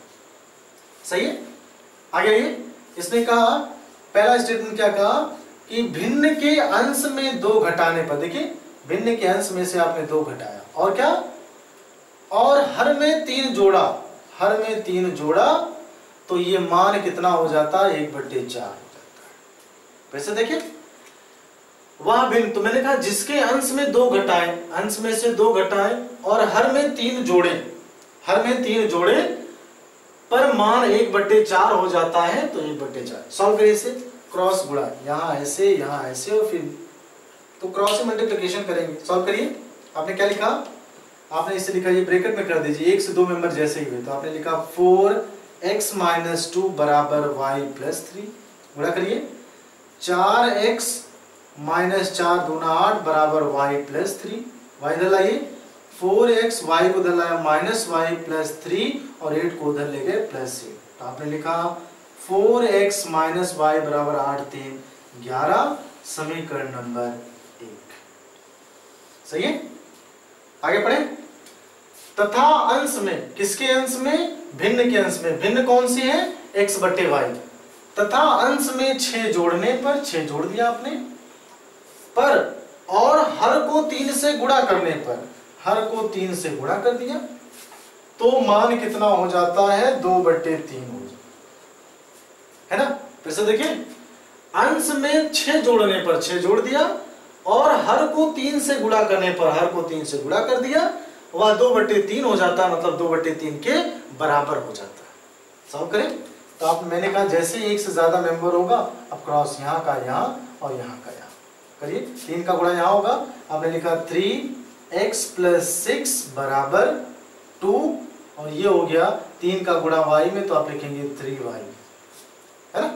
सही है। आगे आइए, इसने कहा पहला स्टेटमेंट क्या कहा कि भिन्न के अंश में 2 घटाने पर, देखिए भिन्न के अंश में से आपने 2 घटाया और क्या, और हर में 3 जोड़ा, हर में 3 जोड़ा, तो ये मान कितना हो जाता है, 1/4 हो जाता है। वैसे देखिए वह भिन्न, तो मैंने कहा जिसके अंश में 2 घटाए, अंश में से 2 घटाए और हर में 3 जोड़े, हर में 3 जोड़े पर मान 1/4 हो जाता है, तो 1/4। सॉल्व करिए इसे, क्रॉस गुणा, यहाँ ऐसे और फिर तो क्रॉस से मल्टीप्लिकेशन करेंगे। सॉल्व करिए। आपने क्या लिखा, आपने इसे लिखा, ये ब्रैकेट में कर दीजिए, 1 से 2 मेंबर जैसे ही हुए, तो आपने लिखा 4x - 2 बराबर y + 3। गुणा करिए, 4x - 4 दूना 8 बराबर y + 3। y इधर लाइए, 4x, y को उधर लाया -y + 3 और 8 को उधर ले गए +8। तो आपने लिखा 4x - y बराबर 8 3 11, समीकरण नंबर 1। सही है। आगे पढ़े। तथा अंश में, किसके अंश में? भिन्न के अंश में। भिन्न कौन सी है? x बटे वाई। तथा अंश में 6 जोड़ने पर, 6 जोड़ दिया आपने, पर और हर को 3 से गुणा करने पर, हर को 3 से गुणा कर दिया तो मान कितना हो जाता है? 2/3 हो जाता है ना। फिर से देखिए, अंश में 6 जोड़ने पर 6 जोड़ दिया और हर को 3 से गुणा करने पर हर को 3 से गुणा कर दिया, वह 2/3 हो जाता है, मतलब 2/3 के बराबर हो जाता है। सॉल्व करें तो आप, मैंने कहा जैसे एक से ज्यादा मेंबर होगा, अब क्रॉस यहाँ का यहाँ और यहाँ का यहाँ करिए। 3 का गुणा यहाँ होगा, आपने लिखा 3x + 6 = 2 और ये हो गया 3 का गुणा y में, तो आप लिखेंगे 3y, है ना।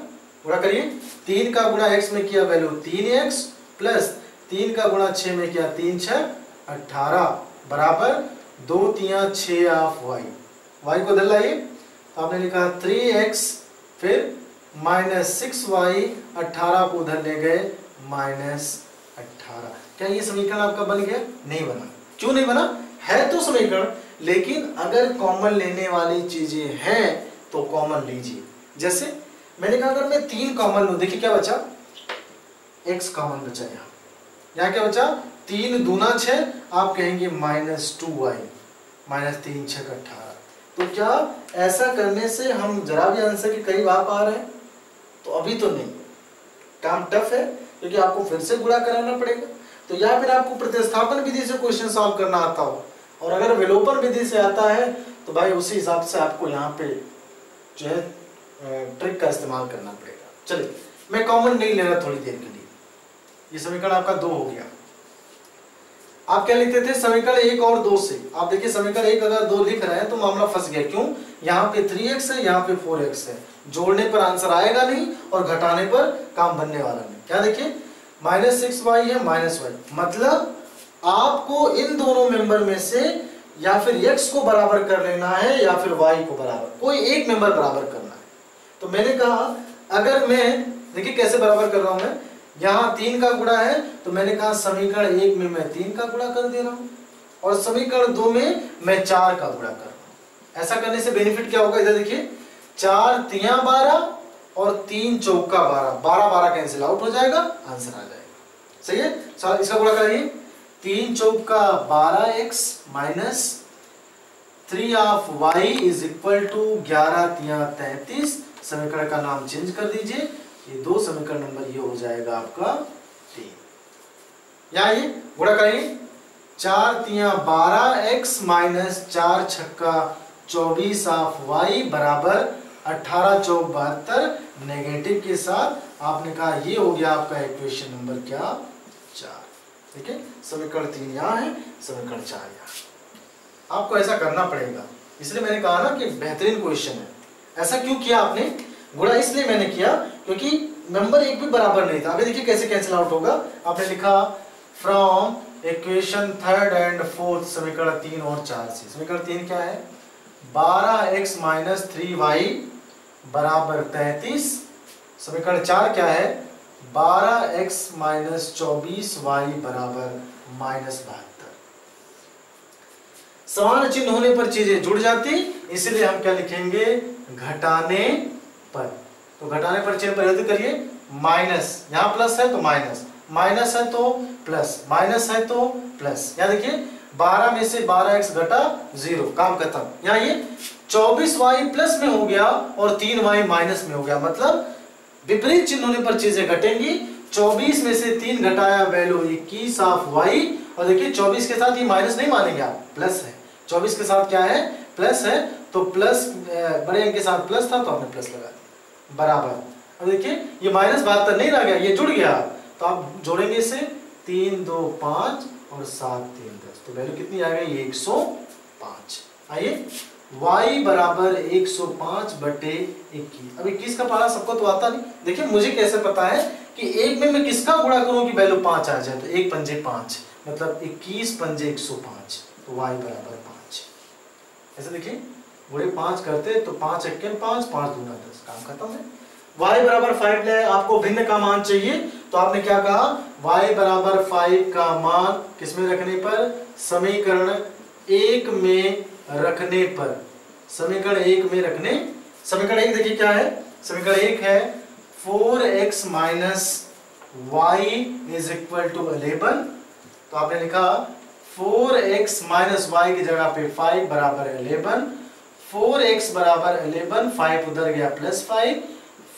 गुणा करिए, 3 का गुणा x में किया वैल्यू 3x प्लस 3 का गुणा 6 में किया 3 × 6 = 18 बराबर 2 × 3 = 6 ऑफ y। y को इधर लाइए, तो आपने लिखा 3x फिर -6y, 18 को उधर ले गए -18। क्या ये समीकरण आपका बन गया? नहीं बना। क्यों नहीं बना? है तो समीकरण, लेकिन अगर कॉमन लेने वाली चीजें हैं तो कॉमन लीजिए। जैसे मैंने कहा अगर मैं 3 कॉमन लूं, देखिए क्या बचा? x कॉमन बचा। यहाँ क्या बचा? 3 दूना 6, आप कहेंगे -2y, -3 × 6 = 18। तो क्या ऐसा करने से हम जरा भी आंसर के करीब आ पा रहे हैं? तो अभी तो नहीं, काम टफ है, क्योंकि आपको फिर से गुणा कराना पड़ेगा। तो या फिर आपको प्रतिस्थापन विधि से क्वेश्चन सॉल्व करना आता हो, और अगर विलोपन विधि से आता है तो भाई उसी हिसाब से आपको यहाँ पे जो है ट्रिक का इस्तेमाल करना पड़ेगा। चलिए, मैं कॉमन नहीं ले रहा थोड़ी देर के लिए। ये समीकरण आपका 2 हो गया। आप क्या लिखते थे? समीकरण 1 और 2 से। आप देखिए समीकरण 1 अगर 2 लिख रहे हैं तो मामला फंस गया। क्यों? यहाँ पे 3x है, यहाँ पे 4x है, जोड़ने पर आंसर आएगा नहीं और घटाने पर काम बनने वाला नहीं। क्या देखिए, -6y है -y, मतलब आपको इन दोनों मेंबर में से या फिर x को बराबर कर लेना है या फिर y को बराबर, कोई एक मेंबर बराबर करना है। तो मैंने कहा अगर मैं, देखिए कैसे बराबर कर रहा हूं मैं, यहाँ 3 का गुणा है तो मैंने कहा समीकरण 1 में मैं 3 का गुणा कर दे रहा हूं और समीकरण 2 में मैं 4 का गुणा कर रहा हूं। ऐसा करने से बेनिफिट क्या होगा? इधर देखिए, 4 × 3 = 12 और 3 × 4 = 12, 12 कैंसिल आउट हो जाएगा, आंसर आ जाएगा। सही है। चलो इसका गुणा कराइए, 3 × 4 = 12x minus 3 of y is equal to 11 × 3 = 33। समीकरण का नाम चेंज कर दीजिए, ये 2 समीकरण नंबर ये हो जाएगा आपका 3। यहाँ ये गुणा कराइए, 4 × 3 = 12x माइनस 4 × 6 = 24 ऑफ y बराबर 18 × 4 = 72, नेगेटिव के साथ आपने कहा ये हो गया आपका इक्वेशन नंबर क्या? 4। ठीक है, समीकरण 3 यहाँ है, समीकरण 4 यहाँ। आपको ऐसा करना पड़ेगा, इसलिए मैंने कहा ना कि बेहतरीन क्वेश्चन है। ऐसा क्यों किया आपने? गुणा इसलिए मैंने किया क्योंकि नंबर 1 भी बराबर नहीं था। अभी देखिए कैसे कैंसिल आउट होगा। आपने लिखा from equation 3rd and 4th, समीकरण 3 और 4 से। समीकरण 3 क्या है? 12x माइनस 3y बराबर 33। समीकरण 4 क्या है? 12x माइनस 24y बराबर -72। समान चिन्ह होने पर चीजें जुड़ जाती, इसलिए हम क्या लिखेंगे? घटाने पर। तो घटाने पर चिन्ह परिवर्तित करिए, माइनस, यहां प्लस है तो माइनस, माइनस है तो प्लस, माइनस है तो प्लस। यहां देखिए 12 में से 12x घटा 0, काम खत्म। यहां ये 24y प्लस में हो गया और 3y माइनस में हो गया, मतलब विपरीत चिन्ह होने पर चीजें घटेंगी। 24 में से 3 घटाया वैल्यू 21 ऑफ y, और देखिए 24 के साथ ये माइनस नहीं मानेंगे आप, प्लस है। 24 के साथ क्या है? प्लस है, तो प्लस बड़े अंक के साथ प्लस था तो आपने प्लस लगा दिया, बराबर। अब देखिए ये -72 नहीं रह गया, ये जुड़ गया, तो आप जोड़ेंगे इसे, 3 2 5 और 7 3 10, तो वैल्यू कितनी आ गई? 105। आइए y बराबर 105 बटे 21। अब 21 का पारा सबको तो आता नहीं। देखिए मुझे कैसे पता है कि एक में मैं किसका गुणा करूं कि वैल्यू 5 आ जाए? तो 1 पंजे 5, मतलब 21 पंजे 105, तो y बराबर 5। ऐसे देखिए गुणे 5 करते तो 5 × 1 = 5, 5 दूना 10, काम खत्म है। y बराबर 5 ले, आपको भिन्न का मान चाहिए, तो आपने क्या कहा? y बराबर 5 का मान किसमें रखने पर? समीकरण 1 में रखने पर, समीकरण 1 में रखने, समीकरण 1 देखिए क्या है, समीकरण 1 है 4x minus y is equal to 11। तो आपने लिखा 4x माइनस वाई की जगह पे 5 बराबर 11, 4x बराबर 11, 5 उधर गया प्लस 5,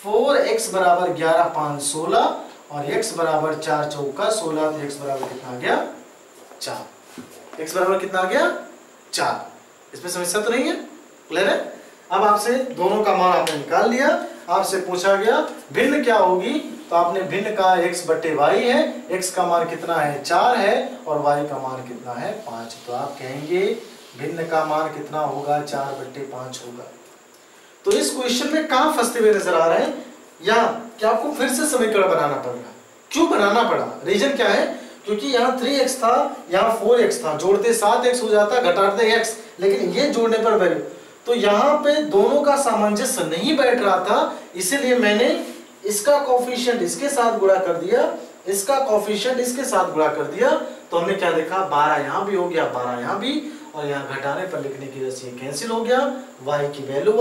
4x बराबर 11 5 16 और x बराबर 4 चौका 16, तो x बराबर कितना आ गया 4। x बराबर कितना आ गया 4। इसमें समस्या तो नहीं है, क्लियर है। अब आपसे दोनों का मान आपने निकाल लिया, आपसे पूछा गया भिन्न क्या होगी, तो आपने भिन्न का x बट्टे y है, x का मान कितना है 4 है और y का मान कितना है 5, तो आप कहेंगे भिन्न का मान कितना होगा 4 बट्टे 5 होगा। तो इस क्वेश्चन में कहां फंसते हुए नजर आ रहे हैं, या क्या आपको फिर से समीकरण बनाना पड़ेगा। क्यों बनाना पड़ा, रीजन क्या है, क्योंकि यहाँ 3x था, यहाँ 4x था, जोड़ते 7x हो जाता, घटाते x, लेकिन ये जोड़ने पर वैल्यू, तो यहाँ पे दोनों का सामंजस्य नहीं बैठ रहा था, इसीलिए मैंने इसका कोफिशिएंट इसके साथ गुणा कर दिया, इसका कोफिशिएंट इसके साथ गुणा कर दिया, तो हमने क्या देखा 12 यहाँ भी हो गया, 12 यहाँ भी, और यहाँ घटाने पर लिखने की वजह से ये कैंसिल हो गया। y की वैल्यू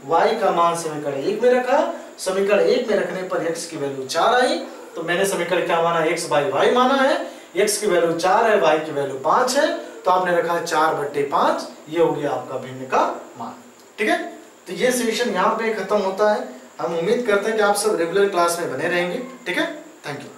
y का मान समीकरण 1 में रखा, समीकरण 1 में रखने पर x की वैल्यू 4 आई, तो मैंने समीकरण क्या माना x बाई y माना है, x की वैल्यू 4 है, y की वैल्यू 5 है, तो आपने रखा 4 बट्टे 5, ये हो गया आपका भिन्न का मान। ठीक है, तो ये सेशन यहाँ पे खत्म होता है। हम उम्मीद करते हैं कि आप सब रेगुलर क्लास में बने रहेंगे। ठीक है, थैंक यू।